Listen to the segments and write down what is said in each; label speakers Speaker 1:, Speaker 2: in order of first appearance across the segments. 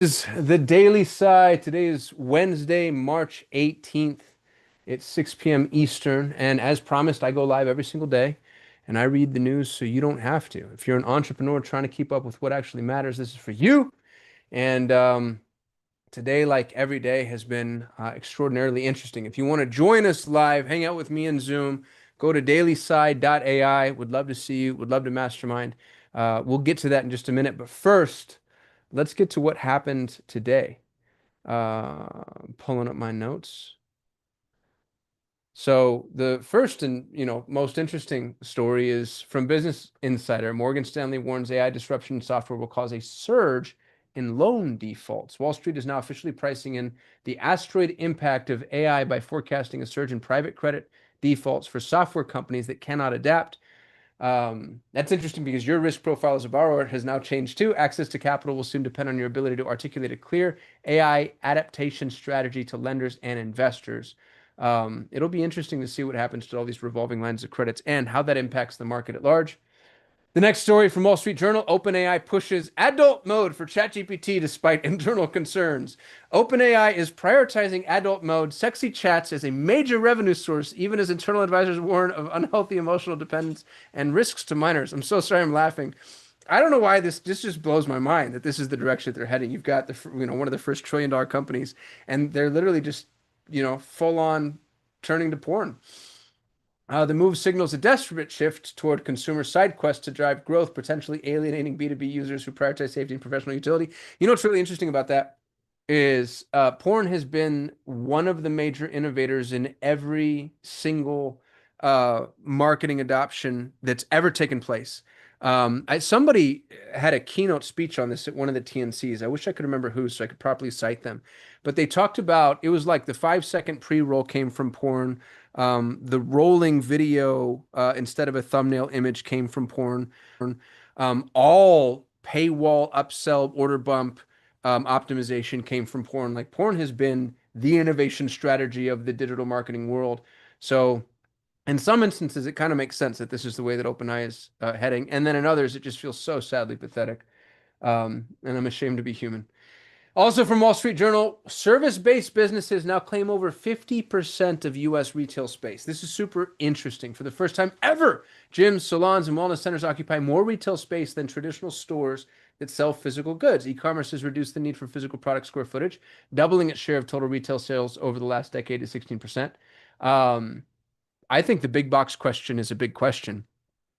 Speaker 1: Is the Daily Sigh. Today is Wednesday, March 18th. It's 6 p.m. Eastern. And as promised, I go live every single day and I read the news so you don't have to. If you're an entrepreneur trying to keep up with what actually matters, this is for you. And today, like every day, has been extraordinarily interesting. If you want to join us live, hang out with me in Zoom, go to dailyside.ai. Would love to see you, would love to mastermind. We'll get to that in just a minute. But first, let's get to what happened today. Pulling up my notes. So the first and most interesting story is from Business Insider. Morgan Stanley warns AI disruption in software will cause a surge in loan defaults. Wall Street is now officially pricing in the asteroid impact of AI by forecasting a surge in private credit defaults for software companies that cannot adapt. That's interesting because your risk profile as a borrower has now changed too. Access to capital will soon depend on your ability to articulate a clear AI adaptation strategy to lenders and investors. It'll be interesting to see what happens to all these revolving lines of credits and how that impacts the market at large. The next story from Wall Street Journal, OpenAI pushes adult mode for ChatGPT despite internal concerns. OpenAI is prioritizing adult mode, sexy chats as a major revenue source, even as internal advisors warn of unhealthy emotional dependence and risks to minors. I'm so sorry I'm laughing. I don't know why this just blows my mind that this is the direction that they're heading. You've got one of the first trillion-dollar companies, and they're literally just full on turning to porn. The move signals a desperate shift toward consumer side quests to drive growth, potentially alienating B2B users who prioritize safety and professional utility. You know what's really interesting about that is porn has been one of the major innovators in every single marketing adoption that's ever taken place. Somebody had a keynote speech on this at one of the TNCs. I wish I could remember who, so I could properly cite them. But they talked about it was like the 5 second pre-roll came from porn. The rolling video instead of a thumbnail image came from porn. All paywall upsell order bump optimization came from porn. Like porn has been the innovation strategy of the digital marketing world. So in some instances, it kind of makes sense that this is the way that OpenAI is heading. And then in others, it just feels so sadly pathetic. And I'm ashamed to be human. Also from Wall Street Journal, service-based businesses now claim over 50% of U.S. retail space. This is super interesting. For the first time ever, gyms, salons, and wellness centers occupy more retail space than traditional stores that sell physical goods. E-commerce has reduced the need for physical product square footage, doubling its share of total retail sales over the last decade to 16%. I think the big box question is a big question.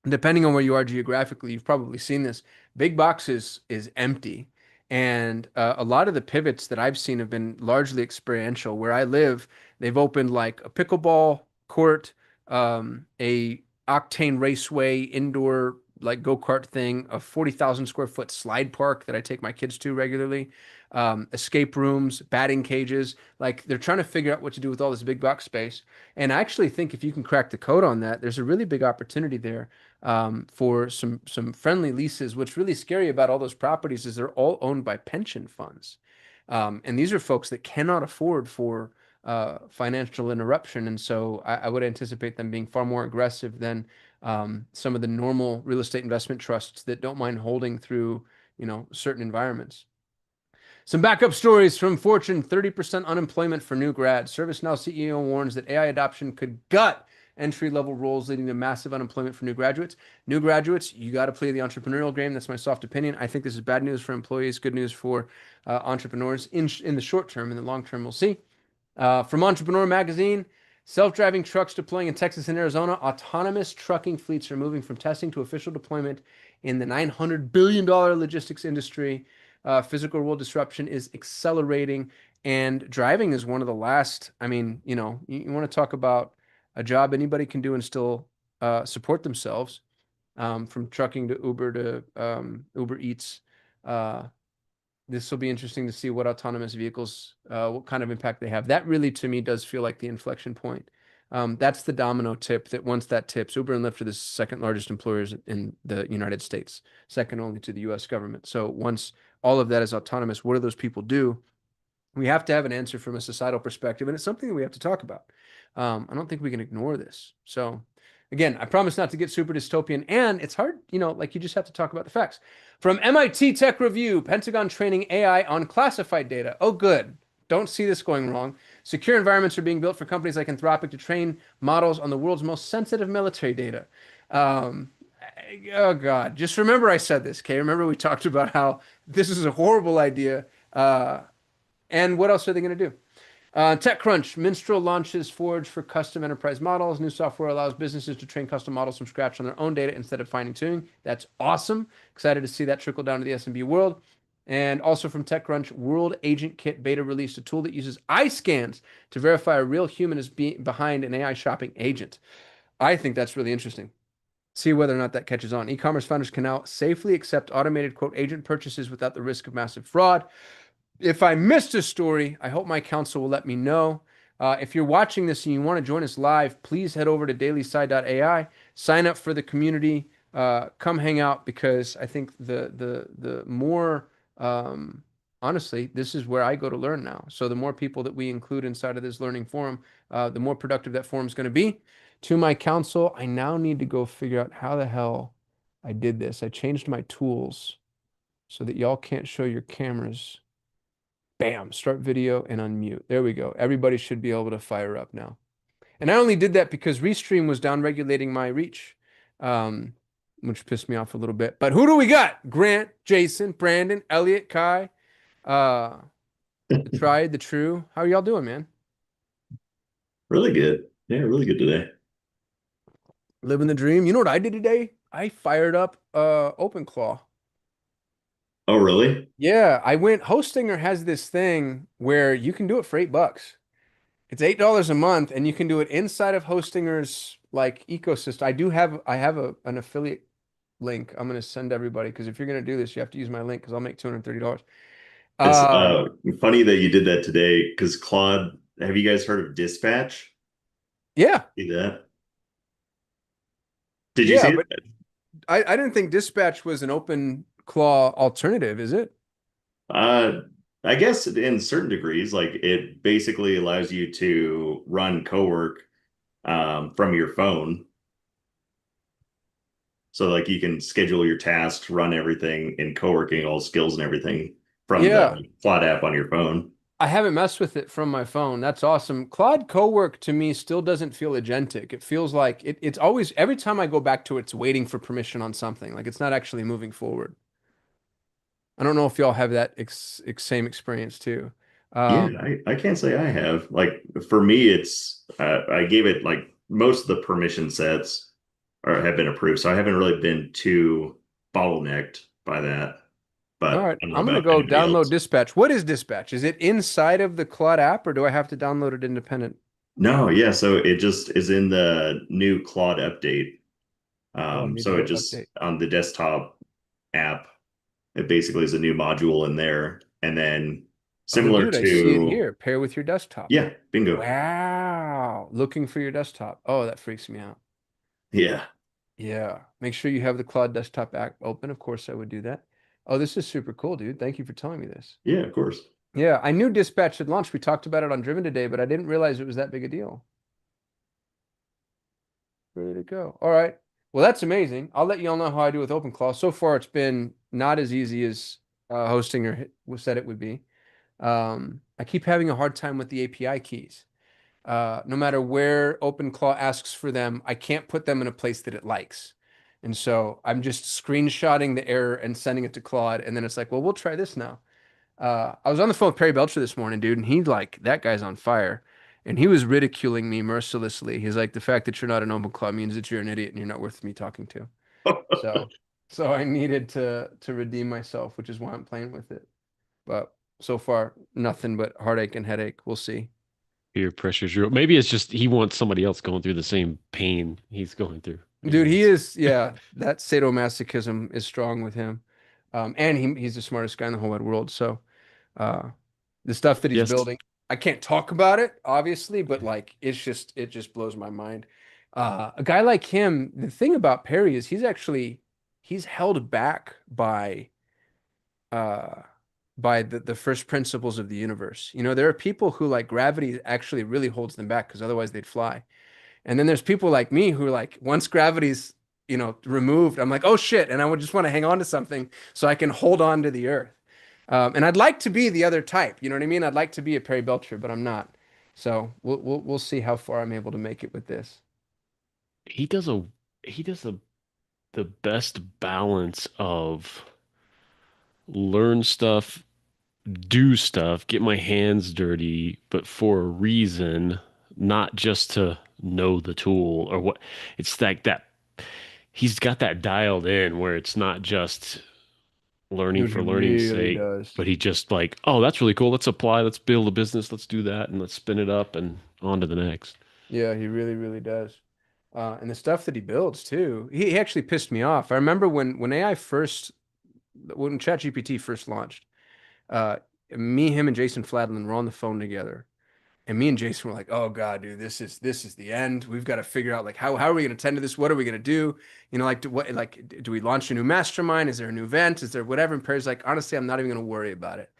Speaker 1: Depending on where you are geographically, you've probably seen this. Big box is empty. And a lot of the pivots that I've seen have been largely experiential. Where I live, they've opened like a pickleball court, a octane raceway, indoor like go-kart thing, a 40,000 square foot slide park that I take my kids to regularly, escape rooms, batting cages. Like they're trying to figure out what to do with all this big box space. And I actually think if you can crack the code on that, there's a really big opportunity there for some friendly leases. What's really scary about all those properties is they're all owned by pension funds, and these are folks that cannot afford for financial interruption, and so I would anticipate them being far more aggressive than some of the normal real estate investment trusts that don't mind holding through certain environments. Some backup stories from Fortune: 30% unemployment for new grads. ServiceNow CEO warns that AI adoption could gut entry-level roles, leading to massive unemployment for new graduates. New graduates, you got to play the entrepreneurial game. That's my soft opinion. I think this is bad news for employees, good news for entrepreneurs in the short term. In the long term, we'll see. From Entrepreneur Magazine, self-driving trucks deploying in Texas and Arizona. Autonomous trucking fleets are moving from testing to official deployment in the $900 billion logistics industry. Physical world disruption is accelerating, and driving is one of the last. I mean, you want to talk about a job anybody can do and still support themselves, from trucking to Uber to Uber Eats. This will be interesting to see what autonomous vehicles, what kind of impact they have. That really, to me, does feel like the inflection point. That's the domino tip that once that tips, Uber and Lyft are the second largest employers in the United States, second only to the US government. So once all of that is autonomous, what do those people do? We have to have an answer from a societal perspective, and it's something that we have to talk about. I don't think we can ignore this. So Again, I promise not to get super dystopian, and it's hard, like you just have to talk about the facts. From MIT Tech Review, Pentagon training AI on classified data. Oh, good. Don't see this going wrong. Secure environments are being built for companies like Anthropic to train models on the world's most sensitive military data. Um, oh God, just remember I said this, okay? Remember we talked about how this is a horrible idea. And what else are they going to do? TechCrunch, Minstrel launches Forge for custom enterprise models. New software allows businesses to train custom models from scratch on their own data instead of fine tuning. That's awesome. Excited to see that trickle down to the SMB world. And also from TechCrunch, World Agent Kit beta released a tool that uses eye scans to verify a real human is behind an AI shopping agent. I think that's really interesting. See whether or not that catches on. E-commerce founders can now safely accept automated quote agent purchases without the risk of massive fraud. If I missed a story, I hope my counsel will let me know. If you're watching this and you want to join us live, please head over to dailysigh.ai, sign up for the community, come hang out because I think the more honestly, this is where I go to learn now. So the more people that we include inside of this learning forum, the more productive that forum is going to be. To my counsel, I now need to go figure out how the hell I did this. I changed my tools so that y'all can't show your cameras. Bam, start video and unmute. There we go. Everybody should be able to fire up now. And I only did that because Restream was down regulating my reach, um, which pissed me off a little bit. But who do we got? Grant, Jason, Brandon, Elliot, Kai, uh, the tried, the true. How are y'all doing, man?
Speaker 2: Really good. Yeah, really good today.
Speaker 1: Living the dream. You know what I did today? I fired up OpenClaw.
Speaker 2: Oh, really?
Speaker 1: Yeah, I went. Hostinger has this thing where you can do it for $8. It's $8 a month, and you can do it inside of Hostinger's like ecosystem. I have an affiliate link. I'm gonna send everybody because if you're gonna do this, you have to use my link because I'll make $230.
Speaker 2: It's
Speaker 1: Um,
Speaker 2: funny that you did that today because Claude, have you guys heard of Dispatch?
Speaker 1: yeah,
Speaker 2: See that? Did you
Speaker 1: yeah,
Speaker 2: see
Speaker 1: but
Speaker 2: it?
Speaker 1: I didn't think Dispatch was an open claw alternative, is it?
Speaker 2: Uh, I guess in certain degrees, like it basically allows you to run cowork from your phone. So like you can schedule your tasks, run everything in co-working, all skills and everything from
Speaker 1: Yeah,
Speaker 2: the Claude app on your phone.
Speaker 1: I haven't messed with it from my phone. That's awesome. Claude Cowork to me still doesn't feel agentic. It feels like it's always every time I go back to it, it's waiting for permission on something. Like it's not actually moving forward. I don't know if y'all have that same experience too.
Speaker 2: Yeah,
Speaker 1: Um,
Speaker 2: I can't say I have. Like for me, it's I gave it like most of the permission sets or have been approved, so I haven't really been too bottlenecked by that.
Speaker 1: all
Speaker 2: But
Speaker 1: right,
Speaker 2: I don't know
Speaker 1: I'm gonna
Speaker 2: about
Speaker 1: go
Speaker 2: anybody
Speaker 1: download
Speaker 2: else.
Speaker 1: Dispatch. What is Dispatch? Is it inside of the Claude app, or do I have to download it independent?
Speaker 2: No, yeah, so it just is in the new Claude update.
Speaker 1: Oh, new
Speaker 2: So it
Speaker 1: dev
Speaker 2: just
Speaker 1: update.
Speaker 2: on the desktop app, it basically is a new module in there, and then
Speaker 1: Oh,
Speaker 2: similar
Speaker 1: dude, I see it
Speaker 2: to
Speaker 1: here. Pair with your desktop.
Speaker 2: yeah, bingo,
Speaker 1: Wow, looking for your desktop. Oh, that freaks me out.
Speaker 2: yeah,
Speaker 1: Yeah. Make sure you have the Claude desktop app open. Of course, I would do that. Oh, this is super cool, dude. Thank you for telling me this.
Speaker 2: yeah, of course.
Speaker 1: Yeah, I knew Dispatch had launched. We talked about it on Driven today, but I didn't realize it was that big a deal. Ready to go. All right. Well, that's amazing. I'll let you all know how I do with OpenClaw. So far, it's been not as easy as hosting or said it would be. I keep having a hard time with the API keys. No matter where OpenClaw asks for them, I can't put them in a place that it likes. And so I'm just screenshotting the error and sending it to Claude. And then it's like, well, we'll try this now. I was on the phone with Perry Belcher this morning, dude, and he's like, that guy's on fire. And he was ridiculing me mercilessly. He's like, the fact that you're not an OpenClaw means that you're an idiot and you're not worth me talking to. So, so I needed to redeem myself, which is why I'm playing with it. But so far, nothing but heartache and headache. We'll see.
Speaker 3: Peer pressure's real. Maybe it's just he wants somebody else going through the same pain he's going through. Maybe
Speaker 1: Dude, he
Speaker 3: that's
Speaker 1: is, yeah, that sadomasochism is strong with him. And he's the smartest guy in the whole wide world. So, uh, the stuff that he's
Speaker 3: yes.
Speaker 1: building, I can't talk about it, obviously, but like, it just blows my mind. A guy like him, the thing about Perry is he's held back uh, by the first principles of the universe. You know, there are people who like gravity actually really holds them back because otherwise they'd fly. And then there's people like me who are like, once gravity's, removed, I'm like, oh shit. And I would just want to hang on to something so I can hold on to the earth. And I'd like to be the other type. You know what I mean? I'd like to be a Perry Belcher, but I'm not. So we'll see how far I'm able to make it with this.
Speaker 3: He does a he does the best balance of learn stuff, do stuff, get my hands dirty, but for a reason, not just to know the tool or what. It's like that. He's got that dialed in where it's not just learning
Speaker 1: Dude, he
Speaker 3: for learning's
Speaker 1: really
Speaker 3: sake,
Speaker 1: does.
Speaker 3: but he just like, oh, that's really cool. Let's apply. Let's build a business. Let's do that, and let's spin it up and on to the next.
Speaker 1: Yeah, he really, really does. And the stuff that he builds too, he actually pissed me off. I remember when AI first, when ChatGPT first launched, uh, me, him, and Jason Fladlin were on the phone together. And me and Jason were like, "Oh God, dude, this is the end. We've got to figure out like how are we going to tend to this? What are we going to do? Like do we launch a new mastermind? Is there a new event? Is there whatever?" And Perry's like, "Honestly, I'm not even going to worry about it.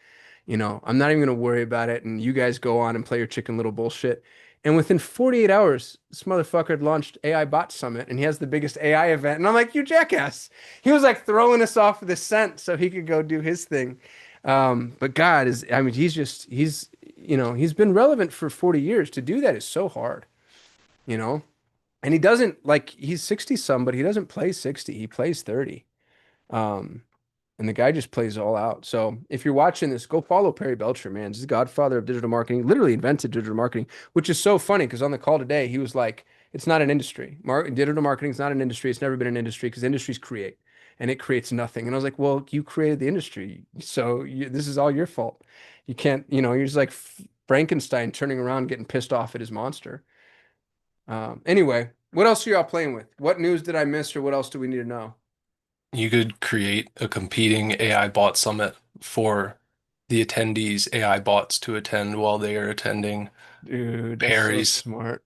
Speaker 1: I'm not even going to worry about it. And you guys go on and play your Chicken Little bullshit." And within 48 hours, this motherfucker had launched AI Bot Summit, and he has the biggest AI event. And I'm like, "You jackass!" He was like throwing us off the scent so he could go do his thing. But God is, I mean, he's been relevant for 40 years. To do that is so hard, you know? And he doesn't like, he's 60 some, but he doesn't play 60. He plays 30. Um, and the guy just plays all out. So if you're watching this, go follow Perry Belcher, man. He's the godfather of digital marketing, literally invented digital marketing, which is so funny because on the call today, he was like, it's not an industry. Digital marketing is not an industry. It's never been an industry because industries create and it creates nothing. And I was like, well, you created the industry. So this is all your fault. You can't, you're just like Frankenstein turning around, getting pissed off at his monster. Anyway, what else are y'all playing with? What news did I miss or what else do we need to know?
Speaker 4: You could create a competing AI bot summit for the attendees' AI bots to attend while they are attending
Speaker 1: Dude, that's so
Speaker 4: Perry's.
Speaker 1: smart.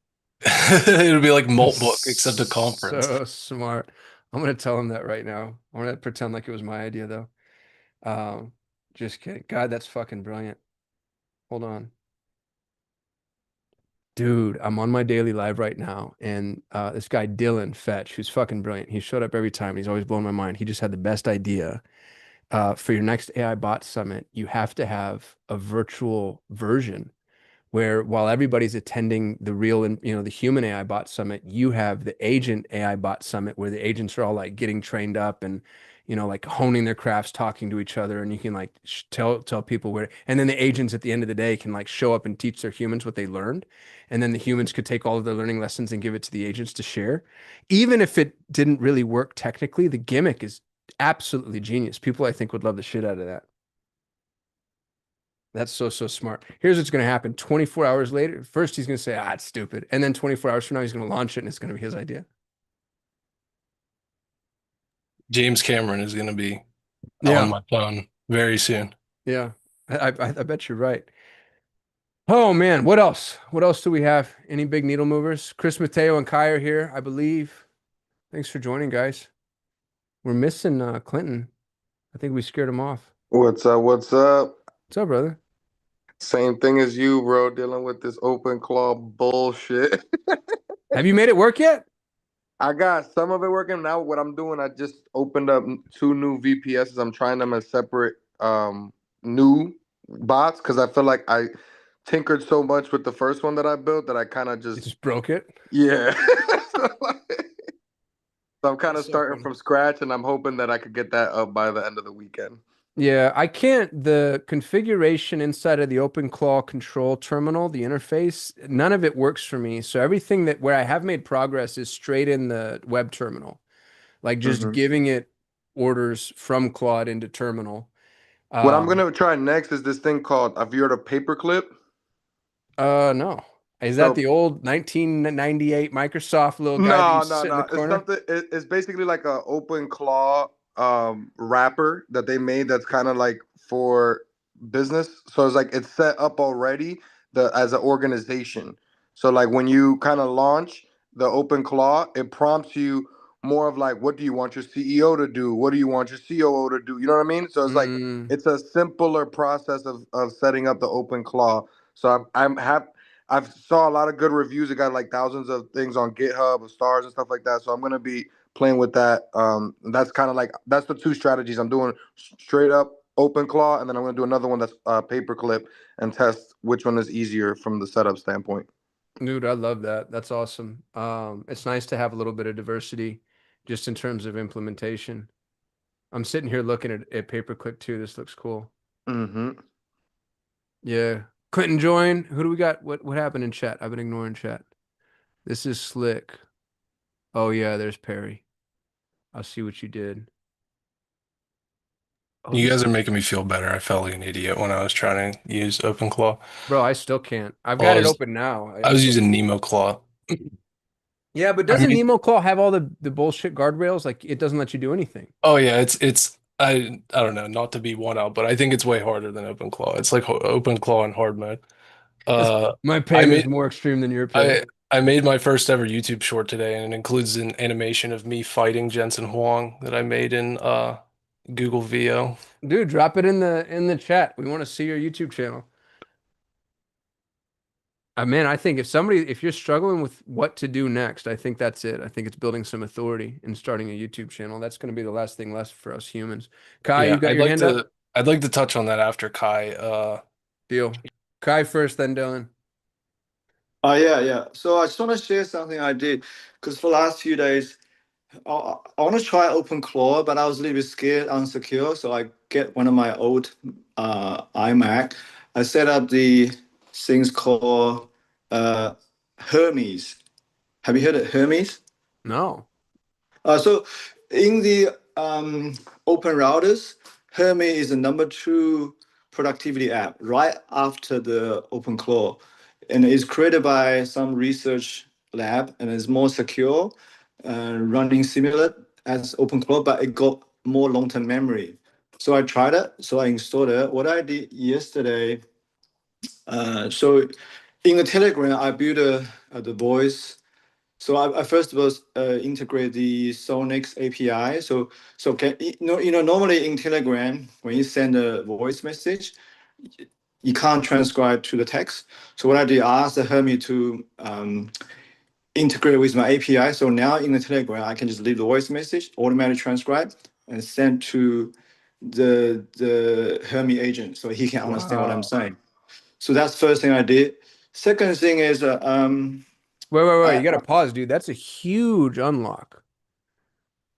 Speaker 4: It'll be like
Speaker 1: That's
Speaker 4: Malt Book except a conference.
Speaker 1: so smart. I'm gonna tell him that right now. I'm gonna pretend like it was my idea though. Um, just kidding. God, that's fucking brilliant. Hold on. Dude, I'm on my daily live right now, and this guy Dylan Fetch, who's fucking brilliant. He showed up every time. He's always blowing my mind. He just had the best idea. For your next AI bot summit, you have to have a virtual version where while everybody's attending the real and the human AI bot summit, you have the agent AI bot summit where the agents are all like getting trained up and like honing their crafts, talking to each other, and you can like tell people where, and then the agents at the end of the day can like show up and teach their humans what they learned, and then the humans could take all of their learning lessons and give it to the agents to share. Even if it didn't really work technically, the gimmick is absolutely genius. People I think would love the shit out of that. That's so, so smart. Here's what's going to happen. 24 hours later, first he's going to say, it's stupid. And then 24 hours from now, he's going to launch it and it's going to be his idea.
Speaker 4: James Cameron is going to be
Speaker 1: Yeah.
Speaker 4: on my phone very soon.
Speaker 1: Yeah. I bet you're right. Oh, man. What else? What else do we have? Any big needle movers? Chris Mateo and Kai are here, I believe. Thanks for joining, guys. We're missing Clinton. I think we scared him off.
Speaker 5: What's up? What's up?
Speaker 1: What's up, brother?
Speaker 5: Same thing as you, bro, dealing with this open claw bullshit.
Speaker 1: Have you made it work yet?
Speaker 5: I got some of it working. Now what I'm doing, I just opened up 2 new VPSs. I'm trying them as separate new bots because I feel like I tinkered so much with the first one that I built that I kind of
Speaker 1: You
Speaker 5: just
Speaker 1: just broke it?
Speaker 5: yeah. So I'm kind of
Speaker 1: That's so
Speaker 5: starting
Speaker 1: funny.
Speaker 5: from scratch, and I'm hoping that I could get that up by the end of the weekend.
Speaker 1: Yeah, I can't. The configuration inside of the OpenClaw control terminal, the interface, none of it works for me. So everything that where I have made progress is straight in the web terminal, like just
Speaker 5: Mhm.
Speaker 1: giving it orders from Claude into terminal.
Speaker 5: What I'm gonna try next is this thing called. Have you heard of Paperclip?
Speaker 1: No. Is that
Speaker 5: So
Speaker 1: the old 1998 Microsoft little guy that
Speaker 5: no,
Speaker 1: used to
Speaker 5: no,
Speaker 1: sit in the
Speaker 5: no. It's
Speaker 1: corner?
Speaker 5: something. It's basically like a open claw wrapper that they made. That's kind of like for business. So it's like it's set up already as an organization. So like when you kind of launch the open claw, it prompts you more of like, what do you want your CEO to do? What do you want your COO to do? You know what I mean? So it's like
Speaker 1: Mm,
Speaker 5: it's a simpler process of setting up the open claw. So I'm happy. I've saw a lot of good reviews. It got like thousands of things on GitHub of stars and stuff like that. So I'm gonna be playing with that. That's kind of like that's the two strategies I'm doing: straight up open claw, and then I'm gonna do another one that's paperclip and test which one is easier from the setup standpoint.
Speaker 1: Dude, I love that. That's awesome. It's nice to have a little bit of diversity just in terms of implementation. I'm sitting here looking at paperclip too. This looks cool.
Speaker 5: Mm-hmm.
Speaker 1: Yeah. Clinton join. Who do we got? What happened in chat? I've been ignoring chat. This is slick. Oh yeah, there's Perry. I see what you did. Oh,
Speaker 4: You
Speaker 1: this
Speaker 4: guys are making me feel better. I felt like an idiot when I was trying to use OpenClaw.
Speaker 1: bro, I still can't. I've
Speaker 4: Well,
Speaker 1: got it open now.
Speaker 4: I was using Nemo Claw.
Speaker 1: Yeah, but
Speaker 4: I
Speaker 1: doesn't
Speaker 4: mean,
Speaker 1: Nemo Claw have all the bullshit guardrails? Like it doesn't let you do anything.
Speaker 4: oh yeah, it's I don't know, not to be one out, but I think it's way harder than OpenClaw. It's like OpenClaw in hard mode. Uh,
Speaker 1: My
Speaker 4: I
Speaker 1: pain is
Speaker 4: made
Speaker 1: more extreme than your pain.
Speaker 4: I made my first ever YouTube short today, and it includes an animation of me fighting Jensen Huang that I made in Google VO.
Speaker 1: Dude, drop it in the chat. We want to see your YouTube channel. Man, I think if you're struggling with what to do next, I think that's it. I think it's building some authority and starting a YouTube channel. That's going to be the last thing left for us humans. Kai,
Speaker 4: Yeah,
Speaker 1: you got your hand up?
Speaker 4: I'd like to touch on that after Kai.
Speaker 1: Deal. Kai first, then Dylan.
Speaker 6: Oh yeah, yeah. So I just want to share something I did because for the last few days, I want to try OpenClaw, but I was a little bit scared, insecure. So I get one of my old iMac. I set up the things called Hermes. Have you heard of Hermes?
Speaker 1: No.
Speaker 6: So in the open routers, Hermes is the number two productivity app right after the OpenClaw, and it's created by some research lab and it's more secure, running similar as OpenClaw, but it got more long-term memory. So I tried it. So I installed it. What I did yesterday, so in the Telegram, I built the voice. So I first of all integrate the Sonix API. So can normally in Telegram when you send a voice message, you can't transcribe to the text. So what I did, I asked the Hermit to integrate with my API. So now in the Telegram, I can just leave the voice message, automatically transcribe, and send to the Hermit agent so he can understand what I'm saying. So that's first thing I did. Second thing is
Speaker 1: Wait. You got to pause, dude. That's a huge unlock.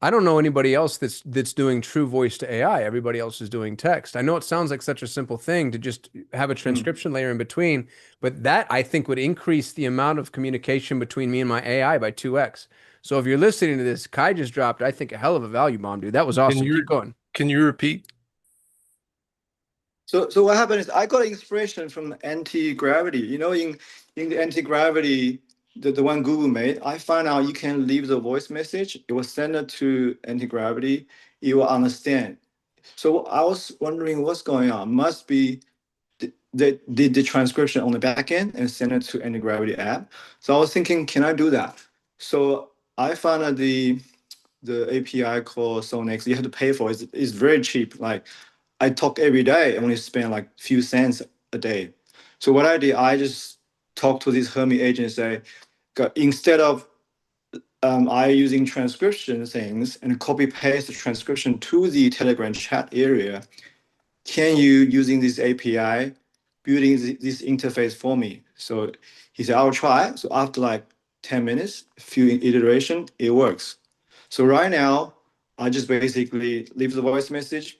Speaker 1: I don't know anybody else that's doing true voice to AI. Everybody else is doing text. I know it sounds like such a simple thing to just have a transcription layer in between, but that I think would increase the amount of communication between me and my AI by 2x. So if you're listening to this, Kai just dropped, I think, a hell of a value bomb, dude. That was awesome. Keep going.
Speaker 4: Can you repeat?
Speaker 6: So what happened is I got inspiration from anti-gravity. In the anti-gravity, the one Google made, I found out you can leave the voice message. It will send it to anti-gravity. It will understand. So I was wondering what's going on. Must be they did the transcription on the back end and send it to anti-gravity app. So I was thinking, can I do that? So I found out the API called Sonix. You have to pay for it. It's very cheap. Like I talk every day, I only spend like a few cents a day. So what I did, I just talked to this Hermit agent and say, instead of I using transcription things and copy paste the transcription to the Telegram chat area, can you using this API building this interface for me? So he said, I'll try. So after like 10 minutes, a few iteration, it works. So right now, I just basically leave the voice message,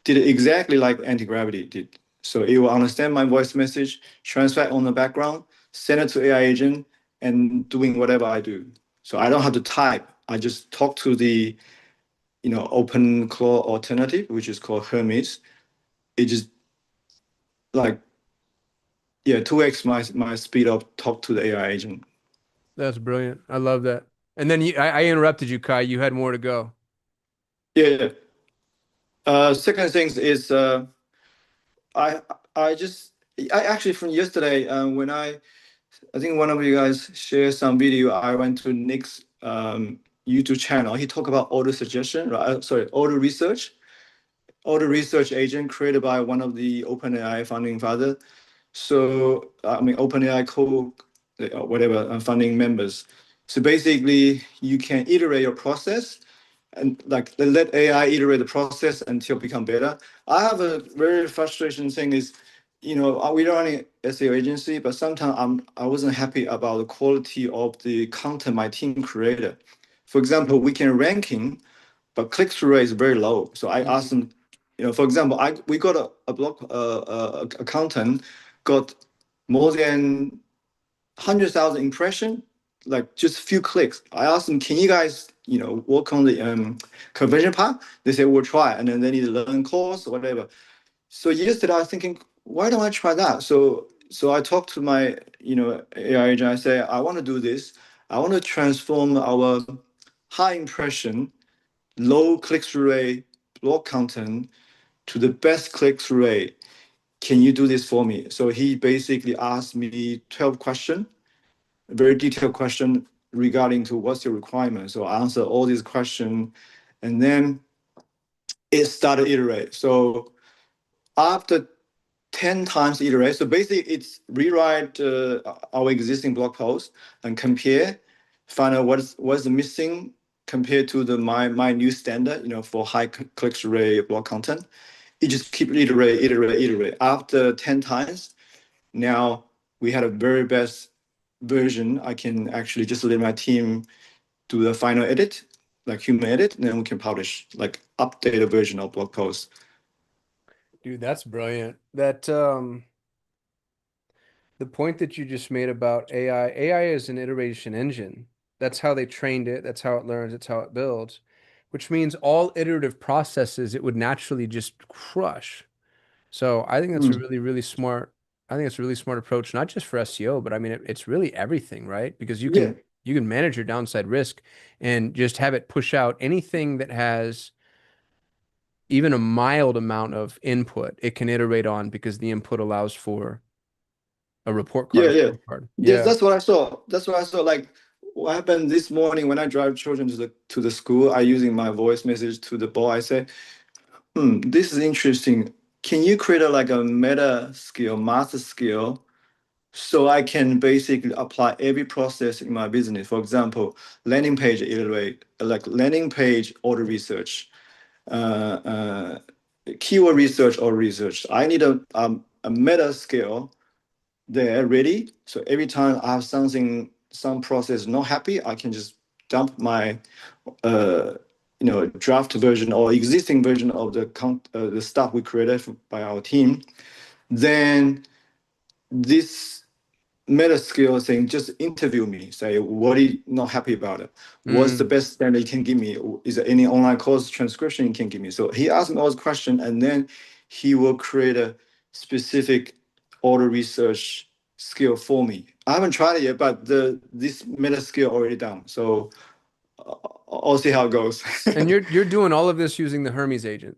Speaker 6: did it exactly like anti-gravity did. So it will understand my voice message, translate on the background, send it to AI agent, and doing whatever I do. So I don't have to type. I just talk to the open claw alternative, which is called Hermes. It just like 2x my speed of talk to the AI agent.
Speaker 1: That's brilliant. I love that. And then I interrupted you, Kai. You had more to go.
Speaker 6: Yeah. Second thing is I actually from yesterday when I think one of you guys shared some video. I went to Nick's YouTube channel. He talked about auto suggestion, right? Sorry, auto research agent created by one of the OpenAI founding father. So I mean, OpenAI co, whatever funding members. So basically, you can iterate your process and like let AI iterate the process until become better. I have a very frustration thing is, we're running SEO agency, but sometimes I wasn't happy about the quality of the content my team created. For example, we can ranking, but click-through rate is very low. So I asked them, for example, we got a blog a content got more than 100,000 impression, like just few clicks. I asked them, can you guys, work on the conversion part? They said, we'll try. And then they need to learn course or whatever. So yesterday I was thinking, why don't I try that? So I talked to my, AI agent. I say, I want to do this. I want to transform our high impression, low click-through rate blog content to the best click-through rate. Can you do this for me? So he basically asked me 12 questions, a very detailed question regarding to what's your requirement. So I answered all these questions, and then it started iterate. So after 10 times iterate, so basically it's rewrite our existing blog post and compare, find out what's missing compared to my new standard, for high click rate blog content. It just keep iterate. After 10 times, now we had a very best version. I can actually just let my team do the final edit, like human edit, and then we can publish like updated version of blog post.
Speaker 1: Dude, that's brilliant. That the point that you just made about AI is an iteration engine. That's how they trained it, that's how it learns, it's how it builds, which means all iterative processes it would naturally just crush. So I think that's a really, really smart, I think it's a really smart approach, not just for SEO, but I mean it's really everything, right? Because
Speaker 6: Yeah.
Speaker 1: you can manage your downside risk and just have it push out anything that has even a mild amount of input, it can iterate on because the input allows for a report card,
Speaker 6: Yeah,
Speaker 1: a
Speaker 6: yeah.
Speaker 1: scorecard.
Speaker 6: Yes,
Speaker 1: Yeah.
Speaker 6: that's what I saw. That's what I saw. Like what happened this morning when I drive children to the school, I using my voice message to the boy. I say, this is interesting. Can you create like a meta skill, master skill, so I can basically apply every process in my business? For example, landing page iterate, like landing page auto research, uh, uh, keyword research or research. I need a meta skill there ready. So every time I have some process not happy, I can just dump my uh, draft version or existing version of the stuff we created by our team. Then this meta skill thing, just interview me. Say what are you not happy about it? What's the
Speaker 1: Mm.
Speaker 6: best standard you can give me? Is there any online course transcription you can give me? So he asked me all those questions, and then he will create a specific auto research skill for me. I haven't tried it yet, but this meta skill already done. So I'll see how it goes.
Speaker 1: And you're doing all of this using the Hermes agent.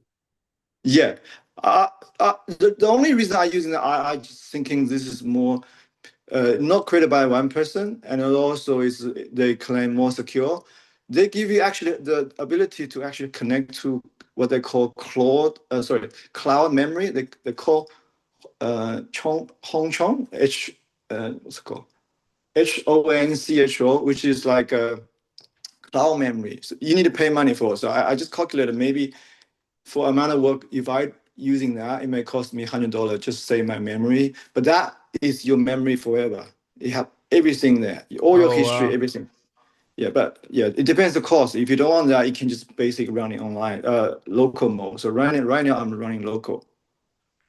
Speaker 6: Yeah. The only reason I using the I just thinking this is more not created by one person, and it also is they claim more secure. They give you actually the ability to actually connect to what they call cloud memory. They call Hong Chong what's it called HONCHO, which is like a cloud memory. So you need to pay money for. So I just calculated maybe for amount of work, if I using that, it may cost me $100 just save my memory. But that is your memory forever. You have everything there, all your
Speaker 1: Oh,
Speaker 6: history,
Speaker 1: wow.
Speaker 6: everything. Yeah, but yeah, it depends the cost. If you don't want that, you can just basically run it online, local mode. So right now I'm running local.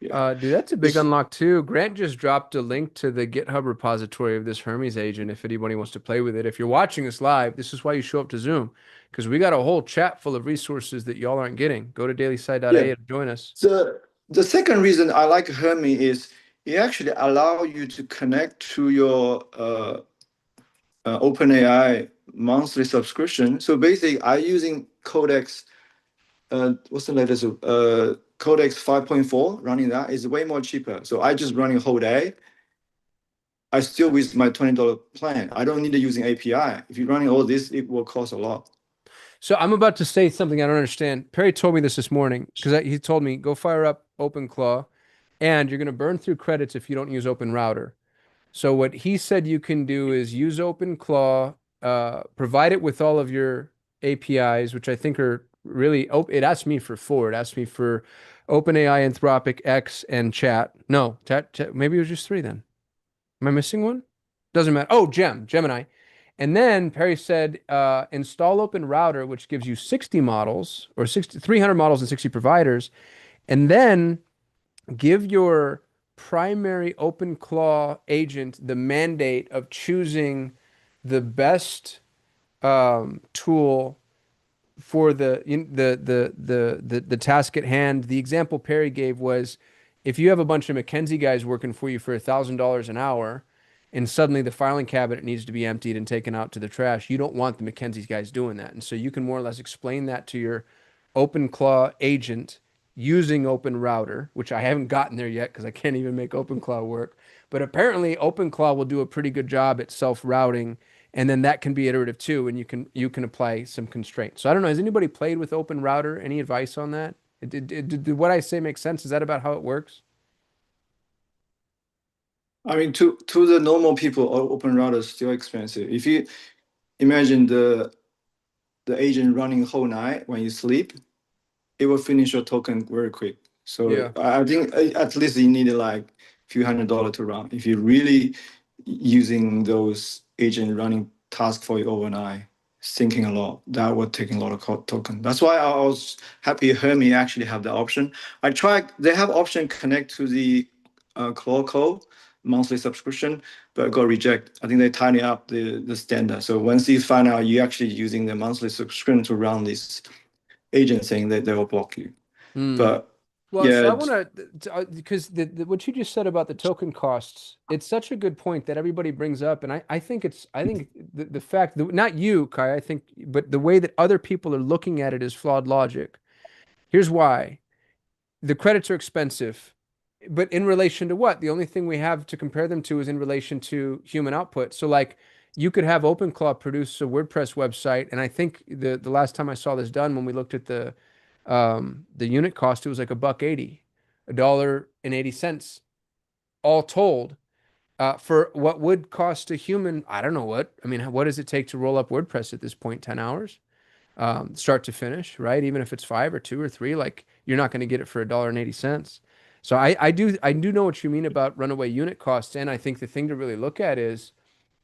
Speaker 6: Yeah.
Speaker 1: Dude, that's a big unlock too. Grant just dropped a link to the GitHub repository of this Hermes agent if anybody wants to play with it. If you're watching us live, this is why you show up to Zoom because we got a whole chat full of resources that y'all aren't getting. Go to
Speaker 6: Yeah.
Speaker 1: dailysigh.a and join us.
Speaker 6: The second reason I like Hermi is it actually allow you to connect to your OpenAI monthly subscription. So basically, I using Codex. What's the latest? Codex 5.4. Running that is way more cheaper. So I just running a whole day. I still with my $20 plan. I don't need to using API. If you're running all this, it will cost a lot.
Speaker 1: So I'm about to say something I don't understand. Perry told me this morning because he told me go fire up OpenClaw and you're going to burn through credits if you don't use Open Router. So what he said you can do is use OpenClaw, provide it with all of your APIs, which I think are really, it asked me for four. It asked me for OpenAI, Anthropic, X, and Chat. No, maybe it was just three then. Am I missing one? Doesn't matter. Oh, Gemini. And then Perry said, install Open Router, which gives you 60 models or 300 models and 60 providers. And then give your primary OpenClaw agent the mandate of choosing the best tool for the task at hand. The example Perry gave was if you have a bunch of McKinsey guys working for you for $1,000 an hour, and suddenly the filing cabinet needs to be emptied and taken out to the trash, you don't want the McKinsey guys doing that. And so you can more or less explain that to your OpenClaw agent using Open Router, which I haven't gotten there yet because I can't even make OpenClaw work. But apparently OpenClaw will do a pretty good job at self-routing, and then that can be iterative too, and you can apply some constraints. So I don't know, has anybody played with Open Router? Any advice on that? Did what I say make sense? Is that about how it works?
Speaker 6: I mean, to the normal people, Open Router is still expensive. If you imagine the agent running whole night when you sleep, it will finish your token very quick. So
Speaker 1: Yeah.
Speaker 6: I think at least you need like a few $100 to run. If you're really using those agent running tasks for you overnight, thinking a lot, that would take a lot of token. That's why I was happy Hermie actually have the option. I tried, they have option connect to the Claude Code monthly subscription, but got reject. I think they tighten up the standard. So once you find out you're actually using the monthly subscription to run this agent thing, they will block you. But
Speaker 1: Well, so I
Speaker 6: yeah,
Speaker 1: want to, because what you just said about the token costs, it's such a good point that everybody brings up. And I think the fact that, not you, Kai, I think, but the way that other people are looking at it is flawed logic. Here's why. The credits are expensive, but in relation to what? The only thing we have to compare them to is in relation to human output. So like you could have OpenClaw produce a WordPress website, and I think the last time I saw this done, when we looked at the unit cost, it was like $1.80, $1.80, all told. For what would cost a human, I don't know what. I mean, what does it take to roll up WordPress at this point? 10 hours? Start to finish, right? Even if it's 5 or 2 or 3, like you're not going to get it for $1.80. So I do know what you mean about runaway unit costs, and I think the thing to really look at is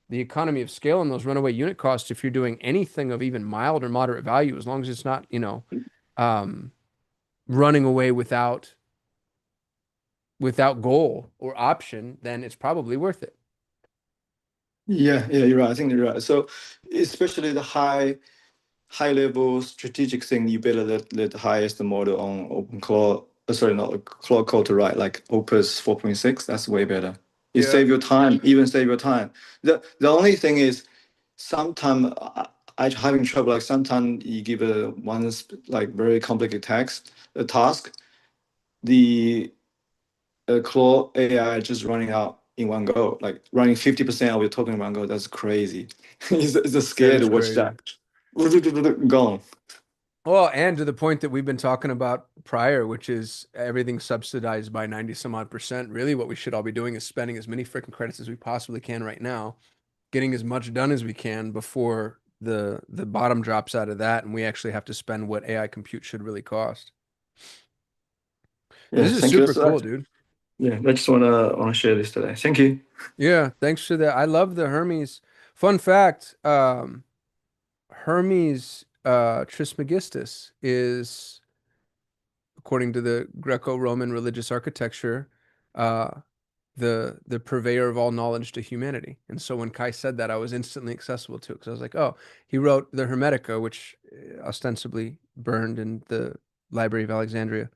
Speaker 1: the economy of scale on those runaway unit costs. If you're doing anything of even mild or moderate value, as long as it's not, um, running away without goal or option, then it's probably worth it.
Speaker 6: yeah, you're right. I think you're right. So especially the high level strategic thing, you better let the highest model on OpenClaw. Sorry, not Claude Code to write like Opus 4.6. That's way better. You
Speaker 1: Yeah.
Speaker 6: save your time, even save your time. The only thing is, sometimes I having trouble. Like sometimes you give a one like very complicated task, the Claude AI just running out in one go, like running 50% of your token in one go. That's crazy. It's a scare to watch that. Gone.
Speaker 1: Well, and to the point that we've been talking about prior, which is everything subsidized by 90 some odd percent. Really, what we should all be doing is spending as many freaking credits as we possibly can right now, getting as much done as we can before the bottom drops out of that, and we actually have to spend what AI compute should really cost.
Speaker 6: Yeah,
Speaker 1: This is
Speaker 6: thank you.
Speaker 1: super cool, dude.
Speaker 6: Yeah, I just wanna share this today. Thank you.
Speaker 1: Yeah, thanks for that. I love the Hermes. Fun fact, Hermes Trismegistus is, according to the Greco-Roman religious architecture, uh, the purveyor of all knowledge to humanity. And so when Kai said that, I was instantly accessible to it because I was like, oh, he wrote the Hermetica, which ostensibly burned in the Library of Alexandria.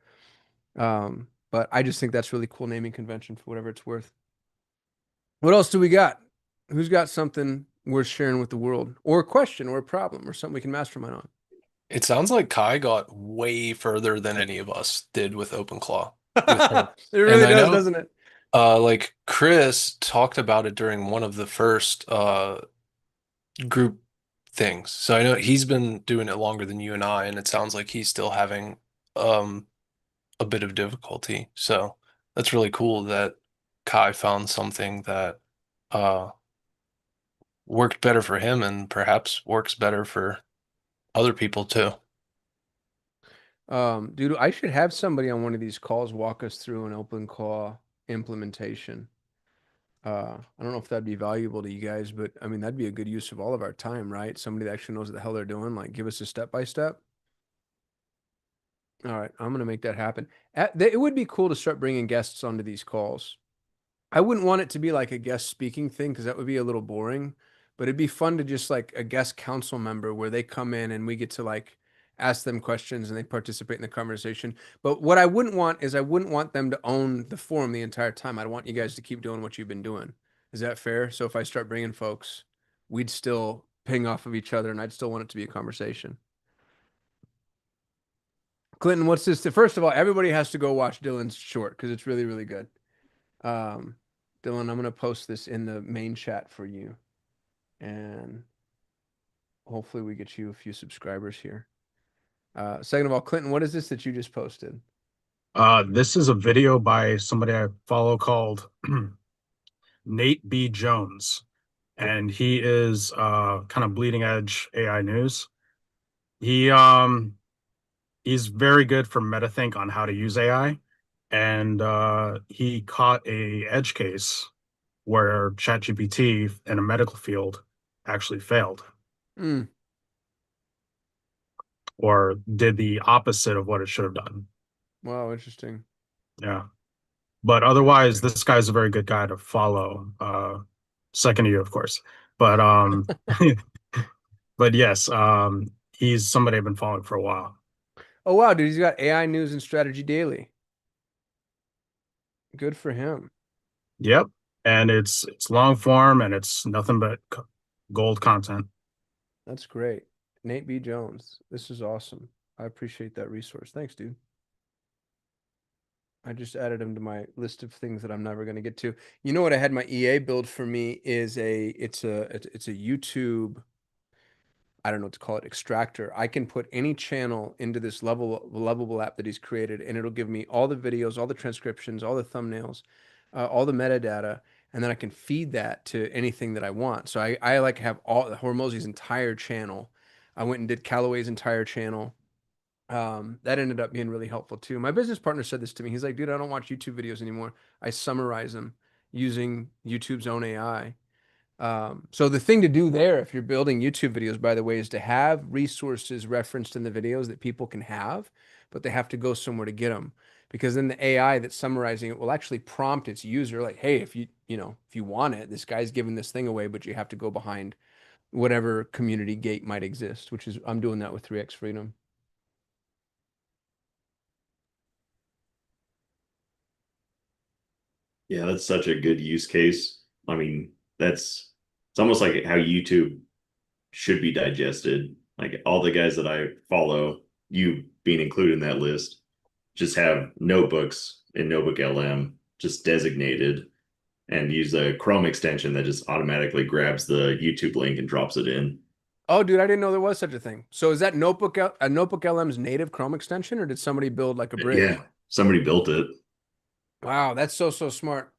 Speaker 1: But I just think that's really cool naming convention for whatever it's worth. What else do we got? Who's got something worth sharing with the world, or a question, or a problem, or something we can mastermind on?
Speaker 4: It sounds like Kai got way further than any of us did with OpenClaw.
Speaker 1: It really
Speaker 4: And I
Speaker 1: does,
Speaker 4: know,
Speaker 1: doesn't it?
Speaker 4: like Chris talked about it during one of the first group things. So I know he's been doing it longer than you and I, and it sounds like he's still having a bit of difficulty. So That's really cool that Kai found something that uh worked better for him and perhaps works better for other people too.
Speaker 1: Dude, I should have somebody on one of these calls walk us through an open claw implementation. I don't know if that'd be valuable to you guys, but I mean, that'd be a good use of all of our time, right? Somebody that actually knows what the hell they're doing, like give us a step by step. All right, I'm gonna make that happen. It would be cool to start bringing guests onto these calls. I wouldn't want it to be like a guest speaking thing because that would be a little boring, but it'd be fun to just like a guest council member where they come in and we get to like ask them questions and they participate in the conversation. But what I wouldn't want is I wouldn't want them to own the forum the entire time. I'd want you guys to keep doing what you've been doing. Is that fair? So if I start bringing folks, we'd still ping off of each other and I'd still want it to be a conversation. Clinton, what's this? First of all, everybody has to go watch Dylan's short because it's really, really good. Um, Dylan, I'm gonna post this in the main chat for you, and hopefully we get you a few subscribers here. Second of all, Clinton, what is this that you just posted?
Speaker 7: This is a video by somebody I follow called Nate B. Jones, and he is kind of bleeding edge AI news. He he's very good for MetaThink on how to use AI, and he caught a edge case where ChatGPT in a medical field actually failed
Speaker 1: Mm,
Speaker 7: or did the opposite of what it should have done.
Speaker 1: wow, interesting.
Speaker 7: Yeah. But otherwise, this guy's a very good guy to follow. Second to you, of course. But but yes, he's somebody I've been following for a while.
Speaker 1: Oh wow, dude, he's got AI News and Strategy Daily. Good for him.
Speaker 7: Yep. And it's long form and it's nothing but gold content.
Speaker 1: That's great. Nate B. Jones. This is awesome. I appreciate that resource. Thanks, dude. I just added him to my list of things that I'm never going to get to. You know what I had my EA build for me is it's a YouTube, I don't know what to call it, extractor. I can put any channel into this lovable app that he's created, and it'll give me all the videos, all the transcriptions, all the thumbnails, all the metadata, and then I can feed that to anything that I want. So I like have all Hormozy's entire channel. I went and did Callaway's entire channel. That ended up being really helpful too. My business partner said this to me. He's like, dude, I don't watch YouTube videos anymore. I summarize them using YouTube's own AI. So the thing to do there, if you're building YouTube videos, by the way, is to have resources referenced in the videos that people can have, but they have to go somewhere to get them. Because then the AI that's summarizing it will actually prompt its user, like, hey, if if you want it, this guy's giving this thing away, but you have to go behind whatever community gate might exist, which is I'm doing that with 3x Freedom.
Speaker 2: Yeah, that's such a good use case. I mean, it's almost like how YouTube should be digested. Like all the guys that I follow, you being included in that list, just have notebooks in Notebook LM just designated and use a Chrome extension that just automatically grabs the YouTube link and drops it in.
Speaker 1: Oh, dude, I didn't know there was such a thing. So is that a Notebook LM's native Chrome extension, or did somebody build like a bridge?
Speaker 2: Yeah, somebody built it.
Speaker 1: Wow, that's so smart.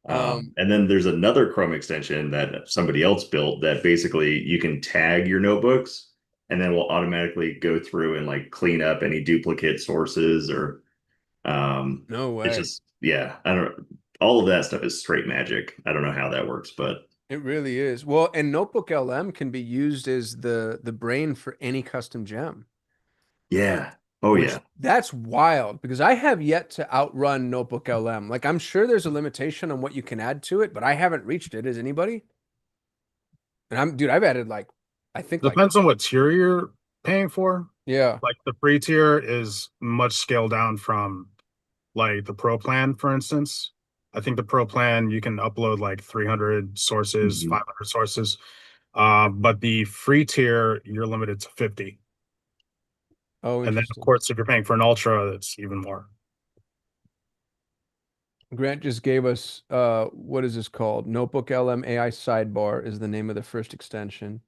Speaker 2: And then there's another Chrome extension that somebody else built that basically you can tag your notebooks and then will automatically go through and like clean up any duplicate sources or
Speaker 1: No
Speaker 2: it's
Speaker 1: way.
Speaker 2: just yeah, I don't all of that stuff is straight magic. I don't know how that works, but
Speaker 1: It really is. Well, and Notebook LM can be used as the brain for any custom gem,
Speaker 2: yeah. Oh
Speaker 1: which
Speaker 2: yeah.
Speaker 1: that's wild because I have yet to outrun Notebook LM. Like I'm sure there's a limitation on what you can add to it, but I haven't reached it. Is anybody? And dude, I've added like I think like
Speaker 7: Depends on what tier you're paying for.
Speaker 1: yeah.
Speaker 7: Like the free tier is much scaled down from like the pro plan, for instance. I think the pro plan you can upload like 300 sources,
Speaker 2: Mhm.
Speaker 7: 500 sources. But the free tier, you're limited to 50.
Speaker 1: Oh,
Speaker 7: And then, of
Speaker 1: interesting.
Speaker 7: course, if you're paying for an ultra, it's even more.
Speaker 1: Grant just gave us what is this called? Notebook LM AI Sidebar is the name of the first extension.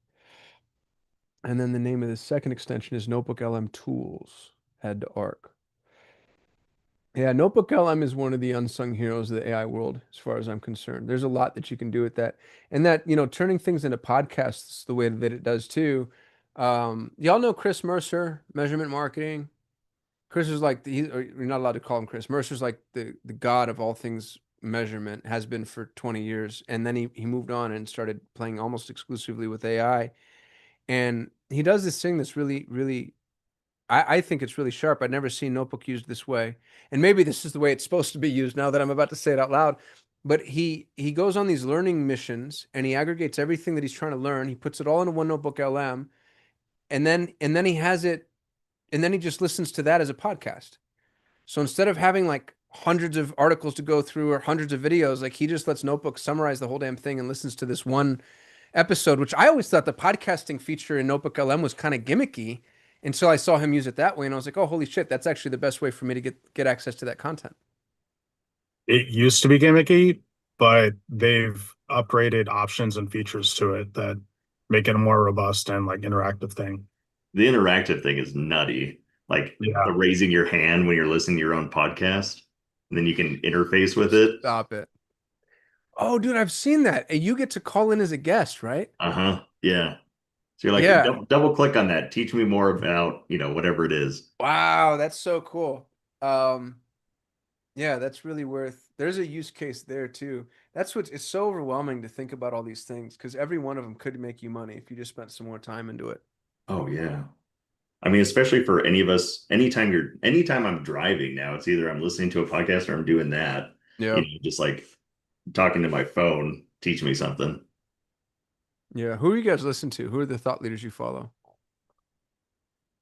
Speaker 1: And then the name of the second extension is Notebook LM Tools. Add to Arc. Yeah, Notebook LM is one of the unsung heroes of the AI world, as far as I'm concerned. There's a lot that you can do with that. And that, turning things into podcasts the way that it does too. Y'all know Chris Mercer, measurement marketing. Chris is like you're not allowed to call him Chris. Mercer's like the god of all things measurement, has been for 20 years. And then he moved on and started playing almost exclusively with AI. And he does this thing that's really, really, I think it's really sharp. I've never seen Notebook used this way. And maybe this is the way it's supposed to be used now that I'm about to say it out loud. But he goes on these learning missions and he aggregates everything that he's trying to learn. He puts it all into one Notebook LM, and then he has it, and then he just listens to that as a podcast. So instead of having like hundreds of articles to go through or hundreds of videos, like he just lets Notebook summarize the whole damn thing and listens to this one episode, which I always thought the podcasting feature in Notebook LM was kind of gimmicky until I saw him use it that way. And I was like, oh, holy shit, that's actually the best way for me to get access to that content.
Speaker 7: It used to be gimmicky, but they've upgraded options and features to it that make it a more robust and like interactive thing.
Speaker 2: The interactive thing is nutty. Like
Speaker 7: Yeah.
Speaker 2: the raising your hand when you're listening to your own podcast, and then you can interface with it.
Speaker 1: Stop it. Oh, dude, I've seen that. And you get to call in as a guest, right?
Speaker 2: Uh-huh. Yeah. So you're like,
Speaker 1: Yeah.
Speaker 2: double click on that. Teach me more about, whatever it is.
Speaker 1: Wow, that's so cool. Yeah, that's really there's a use case there too. It's so overwhelming to think about all these things because every one of them could make you money if you just spent some more time into it.
Speaker 2: Oh yeah. I mean, especially for any of us, anytime I'm driving now, it's either I'm listening to a podcast or I'm doing that.
Speaker 1: Yeah.
Speaker 2: Just like talking to my phone, teach me something.
Speaker 1: Yeah. Who are you guys listen to? Who are the thought leaders you follow?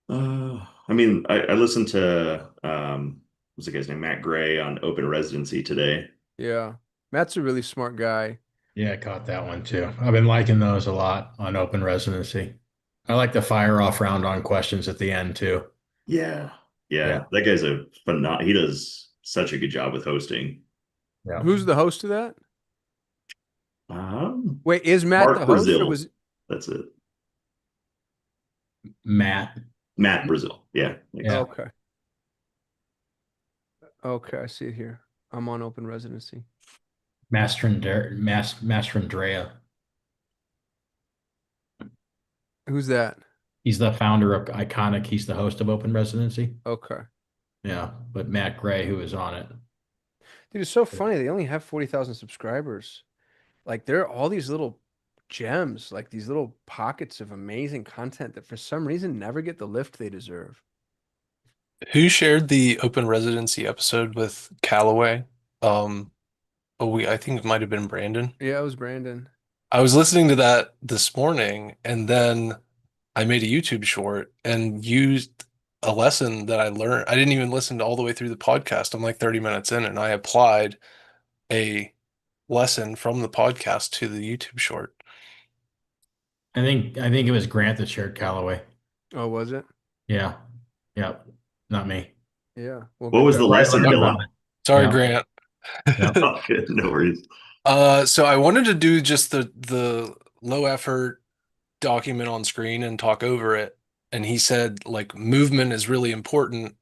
Speaker 2: I mean, I listened to what's the guy's name? Matt Gray on Open Residency today.
Speaker 1: Yeah. Matt's a really smart guy.
Speaker 8: Yeah, I caught that one too. I've been liking those a lot on Open Residency. I like the fire off round on questions at the end too.
Speaker 2: Yeah.
Speaker 8: Yeah.
Speaker 2: That guy's he does such a good job with hosting.
Speaker 8: Yeah.
Speaker 1: Who's the host of that? Wait, is Matt
Speaker 2: Mark
Speaker 1: the host or
Speaker 2: Brazil.
Speaker 1: was
Speaker 2: That's it.
Speaker 8: Matt.
Speaker 2: Matt Brazil. Yeah.
Speaker 8: Yeah.
Speaker 1: Okay. Okay, I see it here. I'm on Open Residency.
Speaker 8: Mastrandrea.
Speaker 1: Who's that?
Speaker 8: He's the founder of Iconic. He's the host of Open Residency.
Speaker 1: Okay.
Speaker 8: Yeah, but Matt Gray, who is on it.
Speaker 1: Dude, it's so funny. They only have 40,000 subscribers. Like there are all these little gems, like these little pockets of amazing content that for some reason never get the lift they deserve.
Speaker 4: Who shared the open residency episode with Callaway? I think it might have been Brandon.
Speaker 1: Yeah, it was Brandon.
Speaker 4: I was listening to that this morning, and then I made a YouTube short and used a lesson that I learned. I didn't even listen to all the way through the podcast. I'm like 30 minutes in, and I applied a lesson from the podcast to the YouTube short.
Speaker 8: I think it was Grant that shared Callaway.
Speaker 1: Oh, was it?
Speaker 8: Yeah. Yeah. Not me.
Speaker 1: Yeah. Well,
Speaker 2: What
Speaker 1: good
Speaker 2: was the
Speaker 1: job.
Speaker 2: lesson, Dylan?
Speaker 4: Sorry,
Speaker 8: Yeah.
Speaker 4: Grant.
Speaker 2: Oh, good. No worries.
Speaker 4: So I wanted to do just the low effort document on screen and talk over it. And he said, like, movement is really important.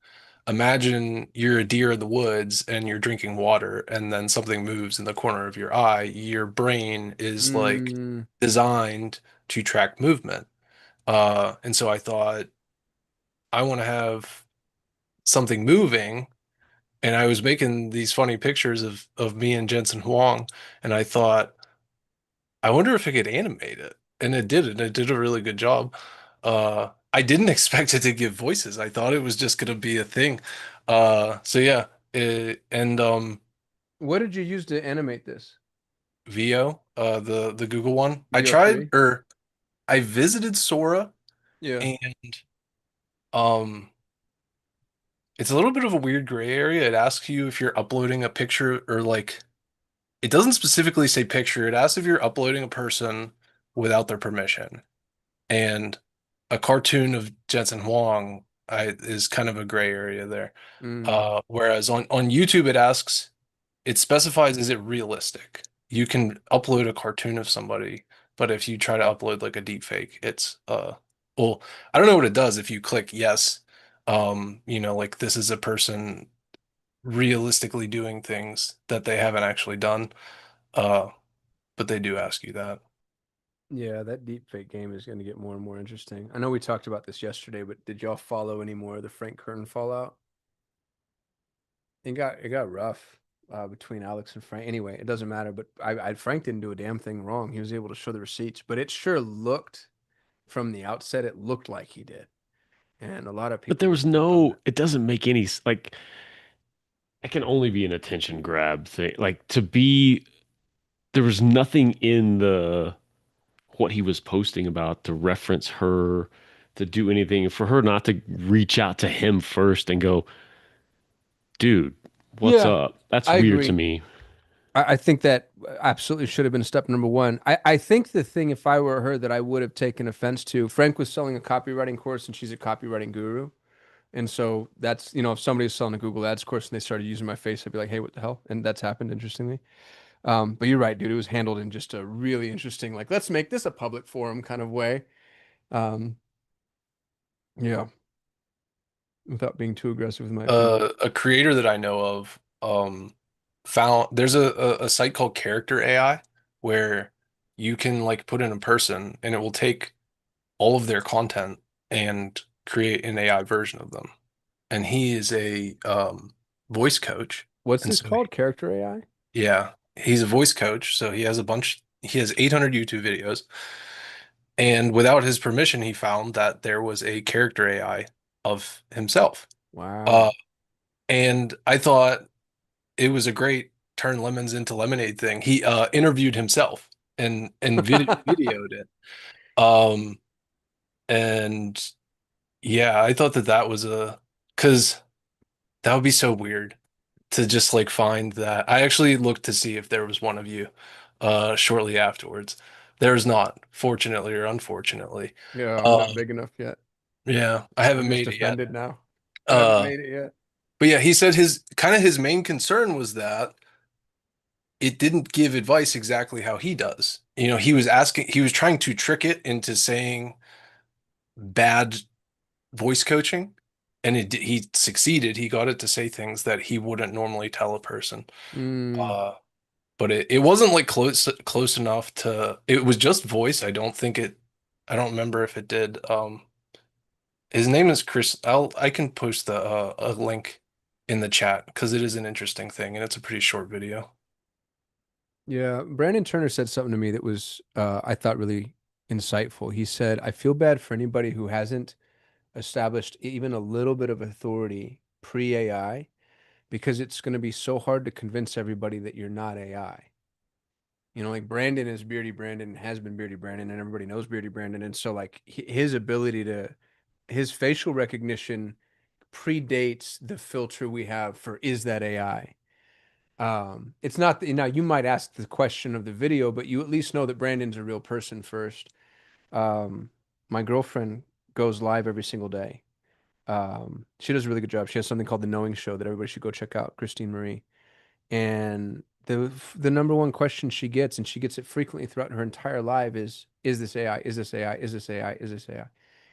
Speaker 4: Imagine you're a deer in the woods and you're drinking water, and then something moves in the corner of your eye. Your brain is like designed to track movement. And so I thought, I want to have something moving. And I was making these funny pictures of me and Jensen Huang, and I thought, I wonder if it could animate it. And it did, and it did a really good job. I didn't expect it to give voices. I thought it was just gonna be a thing. So yeah,
Speaker 1: What did you use to animate this?
Speaker 4: VO, the Google one. I
Speaker 1: VO3?
Speaker 4: tried, or I visited Sora,
Speaker 1: Yeah.
Speaker 4: and it's a little bit of a weird gray area. It asks you if you're uploading a picture, or like, it doesn't specifically say picture. It asks if you're uploading a person without their permission. And a cartoon of Jensen Huang is kind of a gray area there. Whereas on YouTube, it specifies, is it realistic? You can upload a cartoon of somebody, but if you try to upload like a deep fake, it's well, I don't know what it does if you click yes, like this is a person realistically doing things that they haven't actually done. Uh, but they do ask you that.
Speaker 1: Yeah, that deepfake game is going to get more and more interesting. I know we talked about this yesterday, but did y'all follow any more of the Frank Kern fallout? It got rough between Alex and Frank. Anyway, it doesn't matter. But Frank didn't do a damn thing wrong. He was able to show the receipts, but it sure looked from the outset. It looked like he did, and a lot of
Speaker 3: But
Speaker 1: people
Speaker 3: there was
Speaker 1: just jumped on
Speaker 3: no,
Speaker 1: that.
Speaker 3: it doesn't make any like it can only be an attention grab thing. Like to be there was nothing in the what he was posting about to reference her, to do anything, for her not to reach out to him first and go, dude, what's
Speaker 1: Yeah,
Speaker 3: up? That's
Speaker 1: I
Speaker 3: weird to
Speaker 1: agree.
Speaker 3: me.
Speaker 1: I think that absolutely should have been step number one. I think the thing, if I were her, that I would have taken offense to, Frank was selling a copywriting course and she's a copywriting guru. And so that's, if somebody was selling a Google Ads course and they started using my face, I'd be like, hey, what the hell? And that's happened, interestingly. But you're right, dude. It was handled in just a really interesting, like, let's make this a public forum kind of way. Um, yeah, without being too aggressive with my opinion.
Speaker 4: A creator that I know of found there's a site called Character AI where you can like put in a person and it will take all of their content and create an AI version of them. And he is a voice coach.
Speaker 1: What's
Speaker 4: And
Speaker 1: this
Speaker 4: so
Speaker 1: called? Character AI?
Speaker 4: yeah, he's a voice coach. So he has 800 YouTube videos. And without his permission, he found that there was a character AI of himself. Uh,
Speaker 1: Wow.
Speaker 4: and I thought it was a great turn lemons into lemonade thing. He interviewed himself and videoed it. Um, and yeah, I thought that that was a because that would be so weird to just like find that. I actually looked to see if there was one of you shortly afterwards. There's not, fortunately or unfortunately.
Speaker 1: Yeah, I'm
Speaker 4: Uh,
Speaker 1: not big enough yet.
Speaker 4: yeah, I
Speaker 1: I'm
Speaker 4: haven't
Speaker 1: just
Speaker 4: made it yet.
Speaker 1: offended now. I haven't
Speaker 4: Uh,
Speaker 1: made it yet.
Speaker 4: but yeah, he said his main concern was that it didn't give advice exactly how he does. He was trying to trick it into saying bad voice coaching, and he succeeded. He got it to say things that he wouldn't normally tell a person.
Speaker 1: Mm,
Speaker 4: Uh, but it wasn't like close enough to. It was just voice. I don't remember if it did. His name is Chris. I can post a link in the chat because it is an interesting thing and it's a pretty short video.
Speaker 1: yeah, Brandon Turner said something to me that was, I thought, really insightful. He said, I feel bad for anybody who hasn't established even a little bit of authority pre-AI because it's going to be so hard to convince everybody that you're not AI. Like Brandon is Beardy Brandon, has been Beardy Brandon, and everybody knows Beardy Brandon. And so, like, his ability his facial recognition predates the filter we have for is that AI? It's not now you might ask the question of the video, but you at least know that Brandon's a real person first. My girlfriend goes live every single day. She does a really good job. She has something called The Knowing Show that everybody should go check out, Christine Marie. And the number one question she gets, and she gets it frequently throughout her entire life, is this AI? Is this AI? Is this AI? Is this AI?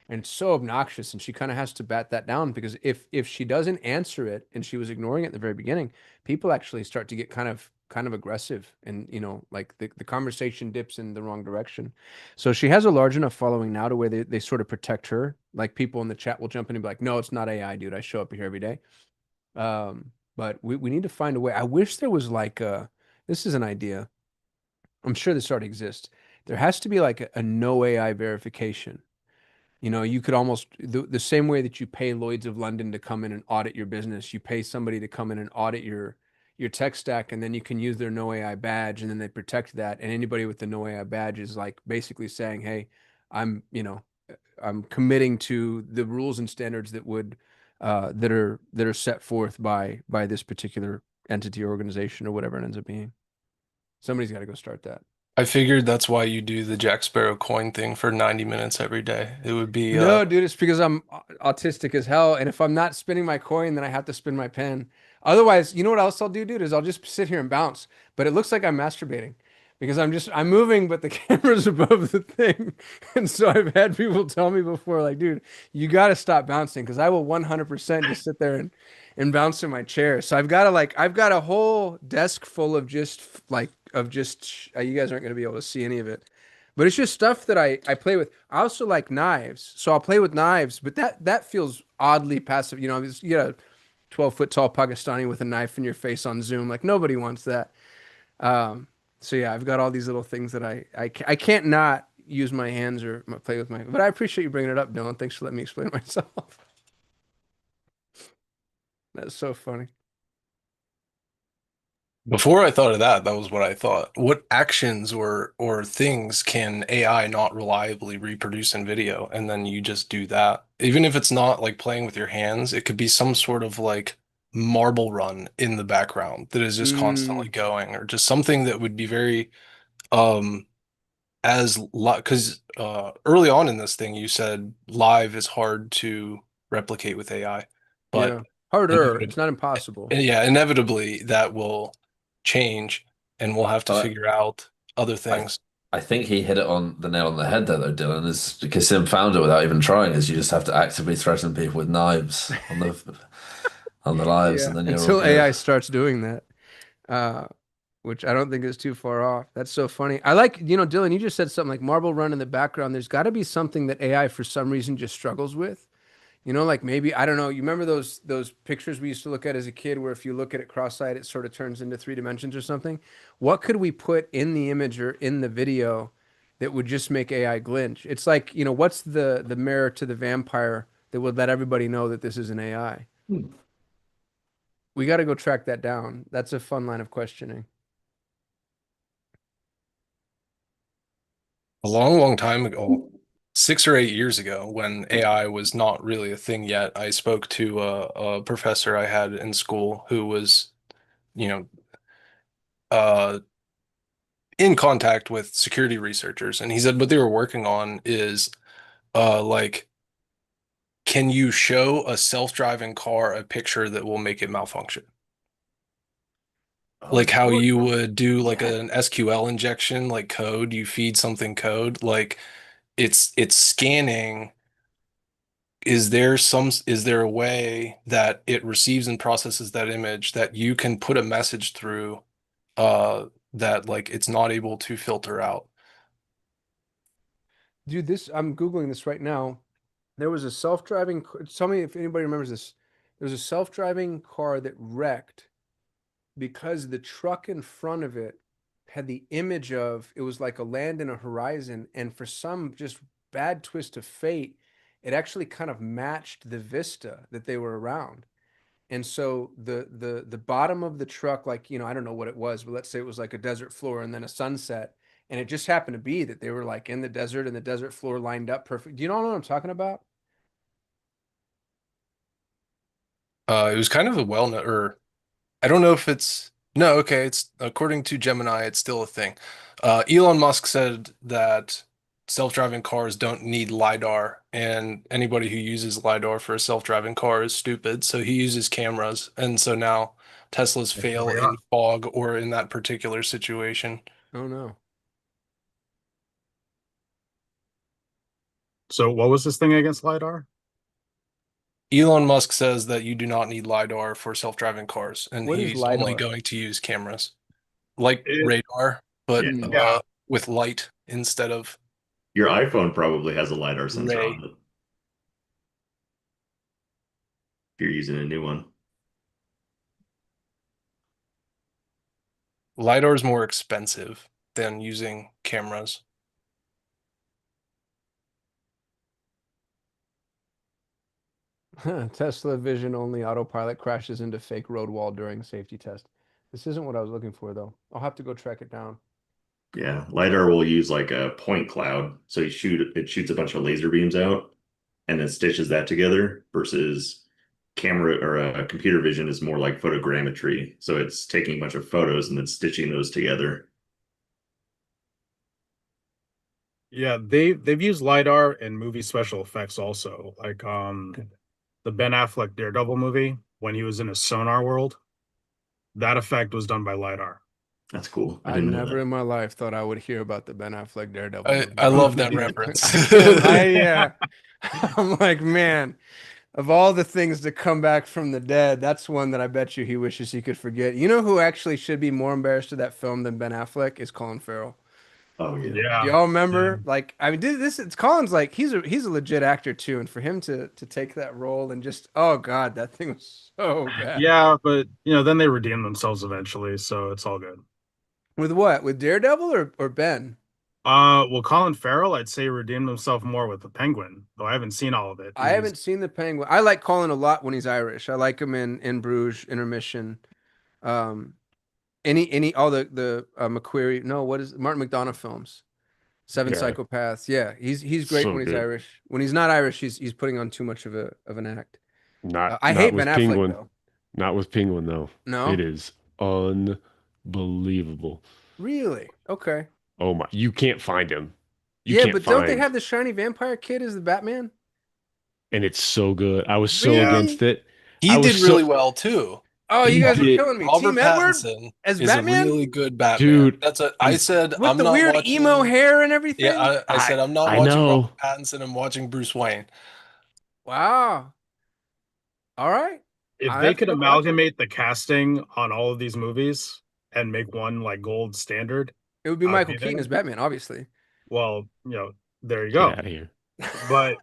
Speaker 1: And it's so obnoxious, and she kind of has to bat that down because if she doesn't answer it, and she was ignoring it at the very beginning, people actually start to get kind of aggressive, and like the conversation dips in the wrong direction. So she has a large enough following now to where they sort of protect her. Like people in the chat will jump in and be like, "No, it's not AI, dude. I show up here every day." But we need to find a way. I wish there was like this is an idea. I'm sure this already exists. There has to be like a no AI verification. You could almost the same way that you pay Lloyd's of London to come in and audit your business, you pay somebody to come in and audit your tech stack, and then you can use their no AI badge, and then they protect that. And anybody with the no AI badge is like basically saying, "Hey, I'm, I'm committing to the rules and standards that are set forth by this particular entity or organization or whatever it ends up being." Somebody's got to go start that.
Speaker 4: I figured that's why you do the Jack Sparrow coin thing for 90 minutes every day. It would be
Speaker 1: No, dude, it's because I'm autistic as hell, and if I'm not spinning my coin, then I have to spin my pen. Otherwise, you know what else I'll do, dude, is I'll just sit here and bounce. But it looks like I'm masturbating because I'm moving, but the camera's above the thing. And so I've had people tell me before, like, dude, you got to stop bouncing because I will 100% just sit there and bounce in my chair. So I've got a whole desk full of you guys aren't going to be able to see any of it. But it's just stuff that I play with. I also like knives. So I'll play with knives, but that feels oddly passive. You know, you got a 12-foot tall Pakistani with a knife in your face on Zoom. Like nobody wants that. So yeah, I've got all these little things that I can't not use my hands or play with my. But I appreciate you bringing it up, Dylan. Thanks for letting me explain it myself. That's so funny.
Speaker 4: Before I thought of that, that was what I thought. What actions or things can AI not reliably reproduce in video? And then you just do that. Even if it's not like playing with your hands, it could be some sort of like marble run in the background that is just constantly going, or just something that would be very um as because early on in this thing you said live is hard to replicate with AI, but
Speaker 1: Yeah, harder.
Speaker 4: inevitably,
Speaker 1: It's not impossible.
Speaker 4: yeah, inevitably that will change, and we'll have to
Speaker 9: But
Speaker 4: figure out other
Speaker 9: I
Speaker 4: things.
Speaker 9: I think he hit it on the nail on the head there, though, Dylan, is because Sim found it without even trying, is you just have to actively threaten people with knives on the lives,
Speaker 1: Yeah,
Speaker 9: and then you're all
Speaker 1: until
Speaker 9: good.
Speaker 1: AI starts doing that, uh, which I don't think is too far off. That's so funny. I like, Dylan, you just said something like marble run in the background. There's got to be something that AI for some reason just struggles with. Like maybe, I don't know. You remember those pictures we used to look at as a kid where if you look at it cross-eyed, it sort of turns into 3 dimensions or something? What could we put in the image or in the video that would just make AI glitch? It's like, what's the mirror to the vampire that would let everybody know that this is an AI? We got to go track that down. That's a fun line of questioning.
Speaker 4: A long, long time ago, 6 or 8 years ago, when AI was not really a thing yet, I spoke to a professor I had in school who was, you know, uh, in contact with security researchers, and he said what they were working on is like, can you show a self-driving car a picture that will make it malfunction?
Speaker 9: Oh,
Speaker 4: Like how
Speaker 9: what?
Speaker 4: you would do like
Speaker 9: Yeah.
Speaker 4: an SQL injection, like code, you feed something code, like it's scanning. Is there a way that it receives and processes that image that you can put a message through that like it's not able to filter out?
Speaker 1: Dude, I'm Googling this right now. There was a self-driving, tell me if anybody remembers this. There was a self-driving car that wrecked because the truck in front of it had the image of, it was like a land and a horizon, and for some just bad twist of fate, it actually kind of matched the vista that they were around. And so the bottom of the truck, like, I don't know what it was, but let's say it was like a desert floor and then a sunset. And it just happened to be that they were like in the desert and the desert floor lined up perfect. Do you know what I'm talking about?
Speaker 4: It was kind of a well-known, or I don't know if it's no, okay, it's according to Gemini, it's still a thing. Elon Musk said that self-driving cars don't need LiDAR, and anybody who uses LiDAR for a self-driving car is stupid. So he uses cameras, and so now Teslas
Speaker 7: Yeah, here
Speaker 4: fail
Speaker 7: we
Speaker 4: in
Speaker 7: are.
Speaker 4: fog or in that particular situation.
Speaker 1: Oh no.
Speaker 7: So what was this thing against LiDAR?
Speaker 4: Elon Musk says that you do not need LiDAR for self-driving cars, and
Speaker 1: What is
Speaker 4: he's only
Speaker 1: LiDAR?
Speaker 4: going to use cameras like
Speaker 7: It,
Speaker 4: radar, but
Speaker 2: Yeah.
Speaker 1: Hmm.
Speaker 7: yeah.
Speaker 4: with light instead of
Speaker 2: Your iPhone probably has a LiDAR sensor
Speaker 4: ray.
Speaker 2: on it if you're using a new one.
Speaker 4: LiDAR is more expensive than using cameras.
Speaker 1: Tesla vision only autopilot crashes into fake road wall during safety test. This isn't what I was looking for though. I'll have to go track it down.
Speaker 2: Yeah, LiDAR will use like a point cloud. So it shoots a bunch of laser beams out and then stitches that together versus camera or computer vision is more like photogrammetry. So it's taking a bunch of photos and then stitching those together.
Speaker 7: Yeah, they've used LiDAR in movie special effects also. Like the Ben Affleck Daredevil movie when he was in a sonar world. That effect was done by LiDAR.
Speaker 2: That's cool. I
Speaker 1: I
Speaker 2: didn't know
Speaker 1: never
Speaker 2: that.
Speaker 1: in my life thought I would hear about the Ben Affleck Daredevil
Speaker 4: I
Speaker 1: movie.
Speaker 4: I love that reference.
Speaker 1: I'm like, man, Of all the things to come back from the dead, that's one that I bet you he wishes he could forget. You know who actually should be more embarrassed of that film than Ben Affleck is Colin Farrell.
Speaker 2: Oh yeah.
Speaker 1: Do
Speaker 7: Yeah.
Speaker 1: y'all
Speaker 7: Yeah.
Speaker 1: remember? Like, I mean, this it's Colin's like he's a legit actor too, and for him to take that role and just oh God, that thing was so bad.
Speaker 7: Yeah, but then they redeem themselves eventually, so it's all good.
Speaker 1: With what? With Daredevil or Ben?
Speaker 7: Well, Colin Farrell, I'd say redeemed himself more with the Penguin, though I haven't seen all of it.
Speaker 1: I haven't seen the Penguin. I like Colin a lot when he's Irish. I like him in Bruges, Intermission. Um, any all the McQuarrie. No, what is Martin McDonough films? Seven
Speaker 3: Yeah,
Speaker 1: Psychopaths. Yeah, he's great
Speaker 3: so
Speaker 1: when he's
Speaker 3: good.
Speaker 1: Irish. When he's not Irish, he's putting on too much of an act.
Speaker 3: Not
Speaker 1: I
Speaker 3: not
Speaker 1: hate Ben
Speaker 3: with
Speaker 1: Affleck
Speaker 3: Penguin.
Speaker 1: though.
Speaker 3: Not with Penguin though. It
Speaker 1: No,
Speaker 3: is unbelievable.
Speaker 1: really? Okay.
Speaker 3: Oh my, you can't find him. You
Speaker 1: Yeah,
Speaker 3: can't
Speaker 1: but don't they
Speaker 3: find,
Speaker 1: have the shiny vampire kid as the Batman?
Speaker 3: and it's so good. I was so
Speaker 7: Yeah.
Speaker 3: against
Speaker 1: Really?
Speaker 3: it.
Speaker 4: He
Speaker 3: I was
Speaker 4: did really
Speaker 3: so
Speaker 4: well too.
Speaker 1: Oh, you
Speaker 3: he
Speaker 1: guys were
Speaker 3: did,
Speaker 1: killing me.
Speaker 4: Robert
Speaker 1: Team Edward
Speaker 4: Pattinson
Speaker 1: as
Speaker 4: is a
Speaker 1: Batman
Speaker 4: really good Batman.
Speaker 3: dude.
Speaker 4: I
Speaker 3: He's
Speaker 4: said
Speaker 1: with
Speaker 4: I'm
Speaker 1: the
Speaker 4: not
Speaker 1: weird emo
Speaker 4: watching.
Speaker 1: hair and
Speaker 4: Yeah,
Speaker 1: everything.
Speaker 4: I said I'm not
Speaker 3: I
Speaker 4: watching
Speaker 3: know.
Speaker 4: Robert Pattinson. I'm watching Bruce Wayne.
Speaker 1: Wow. All right.
Speaker 7: If
Speaker 1: I
Speaker 7: they
Speaker 1: have to
Speaker 7: could
Speaker 1: go watch it.
Speaker 7: amalgamate the casting on all of these movies and make one like gold standard,
Speaker 1: It would be
Speaker 7: I would
Speaker 1: Michael
Speaker 7: be
Speaker 1: Keaton
Speaker 7: there.
Speaker 1: as Batman, obviously.
Speaker 7: Well, there you
Speaker 3: Get
Speaker 7: go.
Speaker 3: out of here.
Speaker 7: But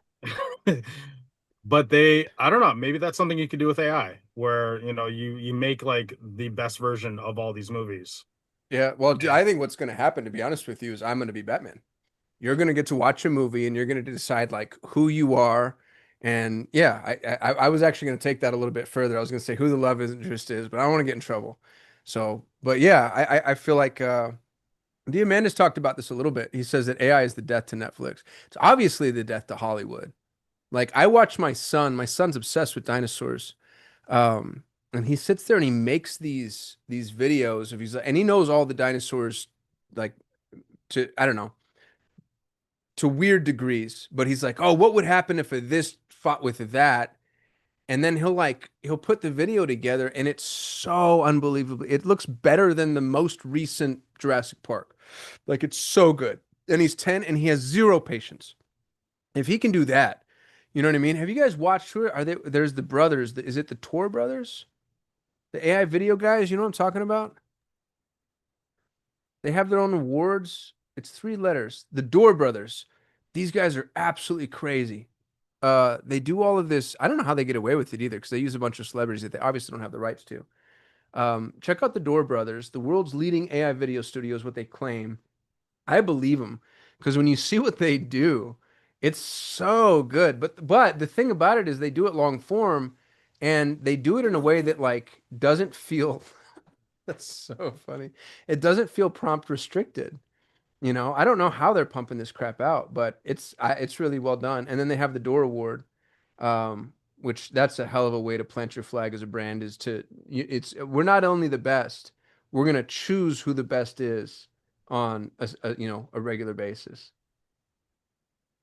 Speaker 7: I don't know, maybe that's something you could do with AI, where you make like the best version of all these movies.
Speaker 1: Yeah, well,
Speaker 7: And
Speaker 1: I think what's going to happen, to be honest with you, is I'm going to be Batman. You're going to get to watch a movie and you're going to decide like who you are. And yeah, I was actually going to take that a little bit further. I was going to say who the love interest is, but I don't want to get in trouble. So, but yeah, I feel like the Amanda's talked about this a little bit. He says that AI is the death to Netflix. It's obviously the death to Hollywood. Like I watch my son's obsessed with dinosaurs. And he sits there and he makes these videos of and he knows all the dinosaurs like to I don't know to weird degrees, but he's like, oh, what would happen if this fought with that? And then he'll put the video together and it's so unbelievable. It looks better than the most recent Jurassic Park. Like it's so good. And he's 10 and he has zero patience. If he can do that, you know what I mean? Have you guys watched who are they? There's the brothers. Is it the Tor brothers? The AI video guys, you know what I'm talking about? They have their own awards. It's 3 letters. The Door brothers. These guys are absolutely crazy. They do all of this. I don't know how they get away with it either, because they use a bunch of celebrities that they obviously don't have the rights to. Check out the Door brothers, the world's leading AI video studio is what they claim. I believe them because when you see what they do, it's so good. But the thing about it is they do it long form, and they do it in a way that like doesn't feel. That's so funny. It doesn't feel prompt restricted. I don't know how they're pumping this crap out, but it's really well done. And then they have the Door Award, which that's a hell of a way to plant your flag as a brand. We're not only the best, we're gonna choose who the best is on a regular basis.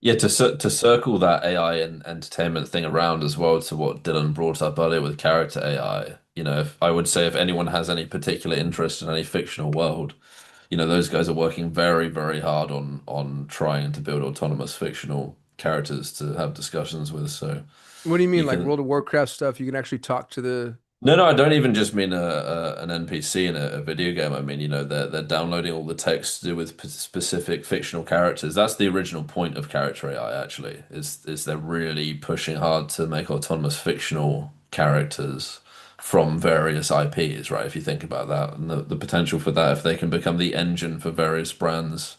Speaker 9: Yeah, to circle that AI and entertainment thing around as well to what Dylan brought up earlier with character AI, if I would say if anyone has any particular interest in any fictional world, those guys are working very, very hard on trying to build autonomous fictional characters to have discussions with. So
Speaker 1: What do you mean,
Speaker 9: you
Speaker 1: like
Speaker 9: can
Speaker 1: World of Warcraft stuff? You can actually talk to the.
Speaker 9: no, I don't even just mean an NPC in a video game. I mean, they're downloading all the text to do with specific fictional characters. That's the original point of character AI, actually, is they're really pushing hard to make autonomous fictional characters from various IPs, right? If you think about that, and the potential for that, if they can become the engine for various brands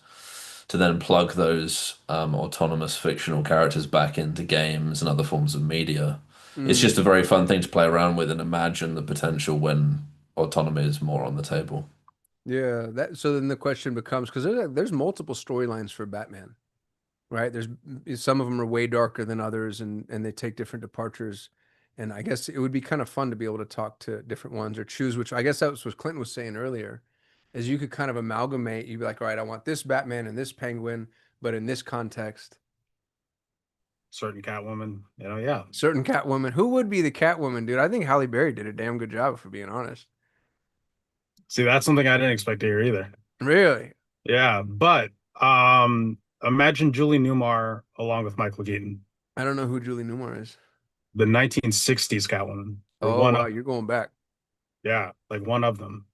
Speaker 9: to then plug those autonomous fictional characters back into games and other forms of media. It's
Speaker 1: Mm,
Speaker 9: just a very fun thing to play around with and imagine the potential when autonomy is more on the table.
Speaker 1: yeah, that. So then the question becomes because there's multiple storylines for Batman, right? Some of them are way darker than others, and they take different departures. And I guess it would be kind of fun to be able to talk to different ones or choose which. I guess that was what Clinton was saying earlier, is you could kind of amalgamate. You'd be like, all right, I want this Batman and this Penguin, but in this context,
Speaker 7: certain Catwoman, yeah.
Speaker 1: certain Catwoman. Who would be the Catwoman, dude? I think Halle Berry did a damn good job, for being honest.
Speaker 7: See, that's something I didn't expect to hear either.
Speaker 1: Really?
Speaker 7: Yeah, but imagine Julie Newmar along with Michael Keaton.
Speaker 1: I don't know who Julie Newmar is.
Speaker 7: the 1960s Catwoman. Or
Speaker 1: Oh,
Speaker 7: one
Speaker 1: wow,
Speaker 7: of,
Speaker 1: you're going back.
Speaker 7: yeah, like one of them.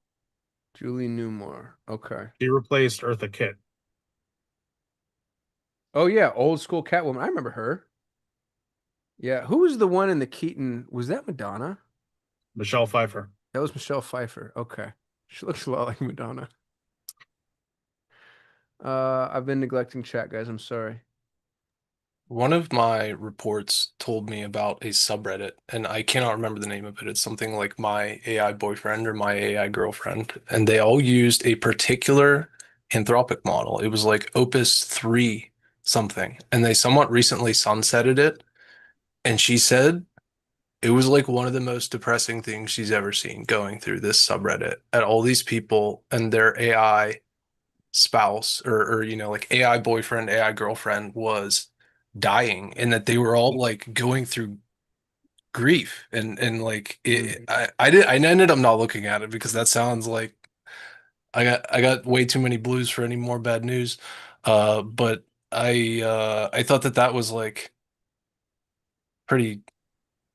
Speaker 1: Julie Newmar. Okay.
Speaker 7: She replaced Eartha Kitt.
Speaker 1: Oh yeah, old school Catwoman. I remember her. Yeah, who was the one in the Keaton? Was that Madonna?
Speaker 7: Michelle Pfeiffer.
Speaker 1: That was Michelle Pfeiffer. Okay. She looks a lot like Madonna. I've been neglecting chat, guys. I'm sorry.
Speaker 4: One of my reports told me about a subreddit, and I cannot remember the name of it. It's something like my AI boyfriend or my AI girlfriend, and they all used a particular anthropic model. It was like Opus 3 something, and they somewhat recently sunsetted it. And she said it was like one of the most depressing things she's ever seen going through this subreddit at all these people and their AI spouse or like AI boyfriend, AI girlfriend was dying and that they were all like going through grief and like it, I ended up not looking at it because that sounds like I got way too many blues for any more bad news. But I thought that that was like pretty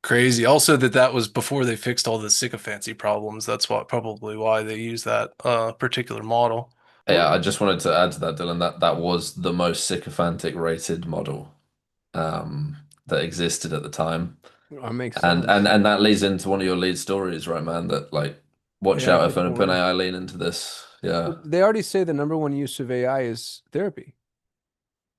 Speaker 4: crazy. Also, that was before they fixed all the sycophancy problems. That's what probably why they use that particular model.
Speaker 9: Yeah, I just wanted to add to that, Dylan, that was the most sycophantic rated model that existed at the time.
Speaker 1: That makes
Speaker 9: And
Speaker 1: sense.
Speaker 9: and that leads into one of your lead stories, right, man? That like watch
Speaker 1: AI
Speaker 9: out if
Speaker 1: gets
Speaker 9: an
Speaker 1: boring.
Speaker 9: OpenAI lean into this. Yeah.
Speaker 1: Well, they already say the number one use of AI is therapy.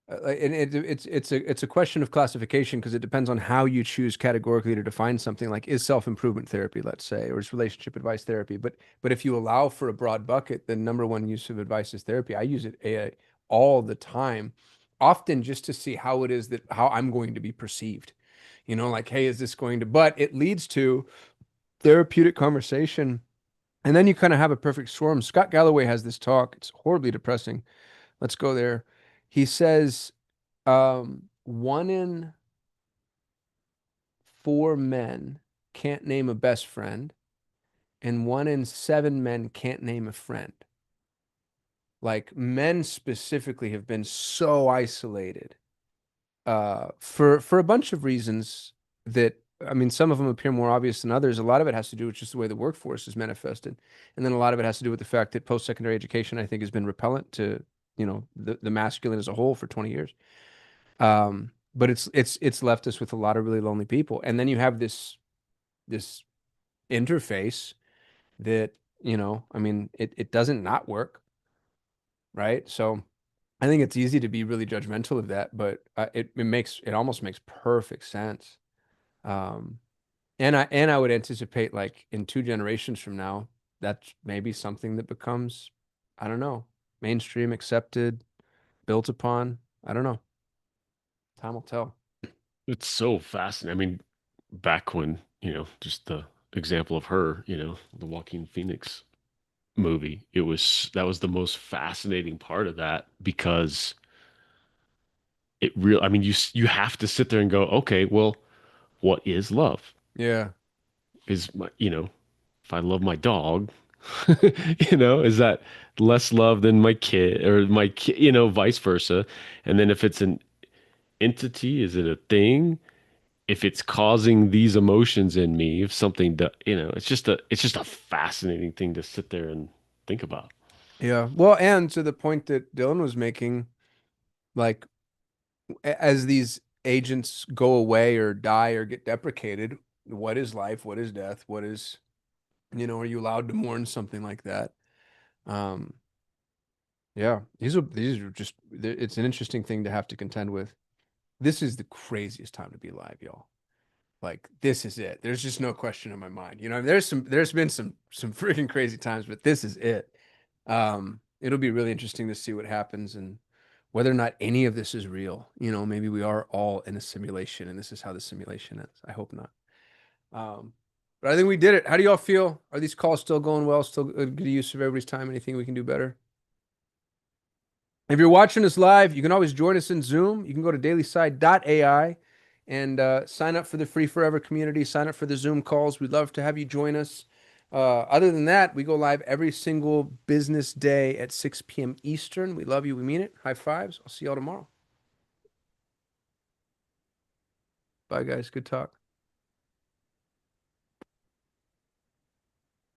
Speaker 1: And it's a question of classification because it depends on how you choose categorically to define something like is self-improvement therapy, let's say, or is relationship advice therapy. But if you allow for a broad bucket, the number one use of advice is therapy. I use it AI all the time, often just to see how it is that how I'm going to be perceived. Like, hey, is this going to, but it leads to therapeutic conversation. And then you kind of have a perfect storm. Scott Galloway has this talk. It's horribly depressing. Let's go there. He says, 1 in 4 men can't name a best friend, and 1 in 7 men can't name a friend. Like men specifically have been so isolated for a bunch of reasons that I mean, some of them appear more obvious than others. A lot of it has to do with just the way the workforce is manifested, and then a lot of it has to do with the fact that post-secondary education, I think, has been repellent to the masculine as a whole for 20 years. But it's left us with a lot of really lonely people. And then you have this interface that, I mean, it doesn't not work, right? So I think it's easy to be really judgmental of that, but it almost makes perfect sense. Um, and I would anticipate like in 2 generations from now, that's maybe something that becomes, I don't know, mainstream, accepted, built upon. I don't know. Time will tell.
Speaker 3: It's so fascinating. I mean, back when, just the example of her, the Joaquin Phoenix movie, that was the most fascinating part of that because I mean, you have to sit there and go, okay, well, what is love?
Speaker 1: Yeah.
Speaker 3: Is my, if I love my dog, is that less love than my kid or my kid, vice versa? And then if it's an entity, is it a thing? If it's causing these emotions in me, if something, it's just a fascinating thing to sit there and think about.
Speaker 1: Yeah. Well, and to the point that Dylan was making, like as these agents go away or die or get deprecated, what is life? What is death? What is, are you allowed to mourn something like that? Um, yeah, these are just, it's an interesting thing to have to contend with. This is the craziest time to be alive, y'all. Like this is it. There's just no question in my mind. There's been some freaking crazy times, but this is it. It'll be really interesting to see what happens and whether or not any of this is real. Maybe we are all in a simulation and this is how the simulation is. I hope not. But I think we did it. How do y'all feel? Are these calls still going well? Still a good use of everybody's time? Anything we can do better? If you're watching us live, you can always join us in Zoom. You can go to dailysigh.ai and sign up for the Free Forever community. Sign up for the Zoom calls. We'd love to have you join us. Other than that, we go live every single business day at 6 p.m. Eastern. We love you. We mean it. High fives. I'll see y'all tomorrow. Bye, guys. Good talk.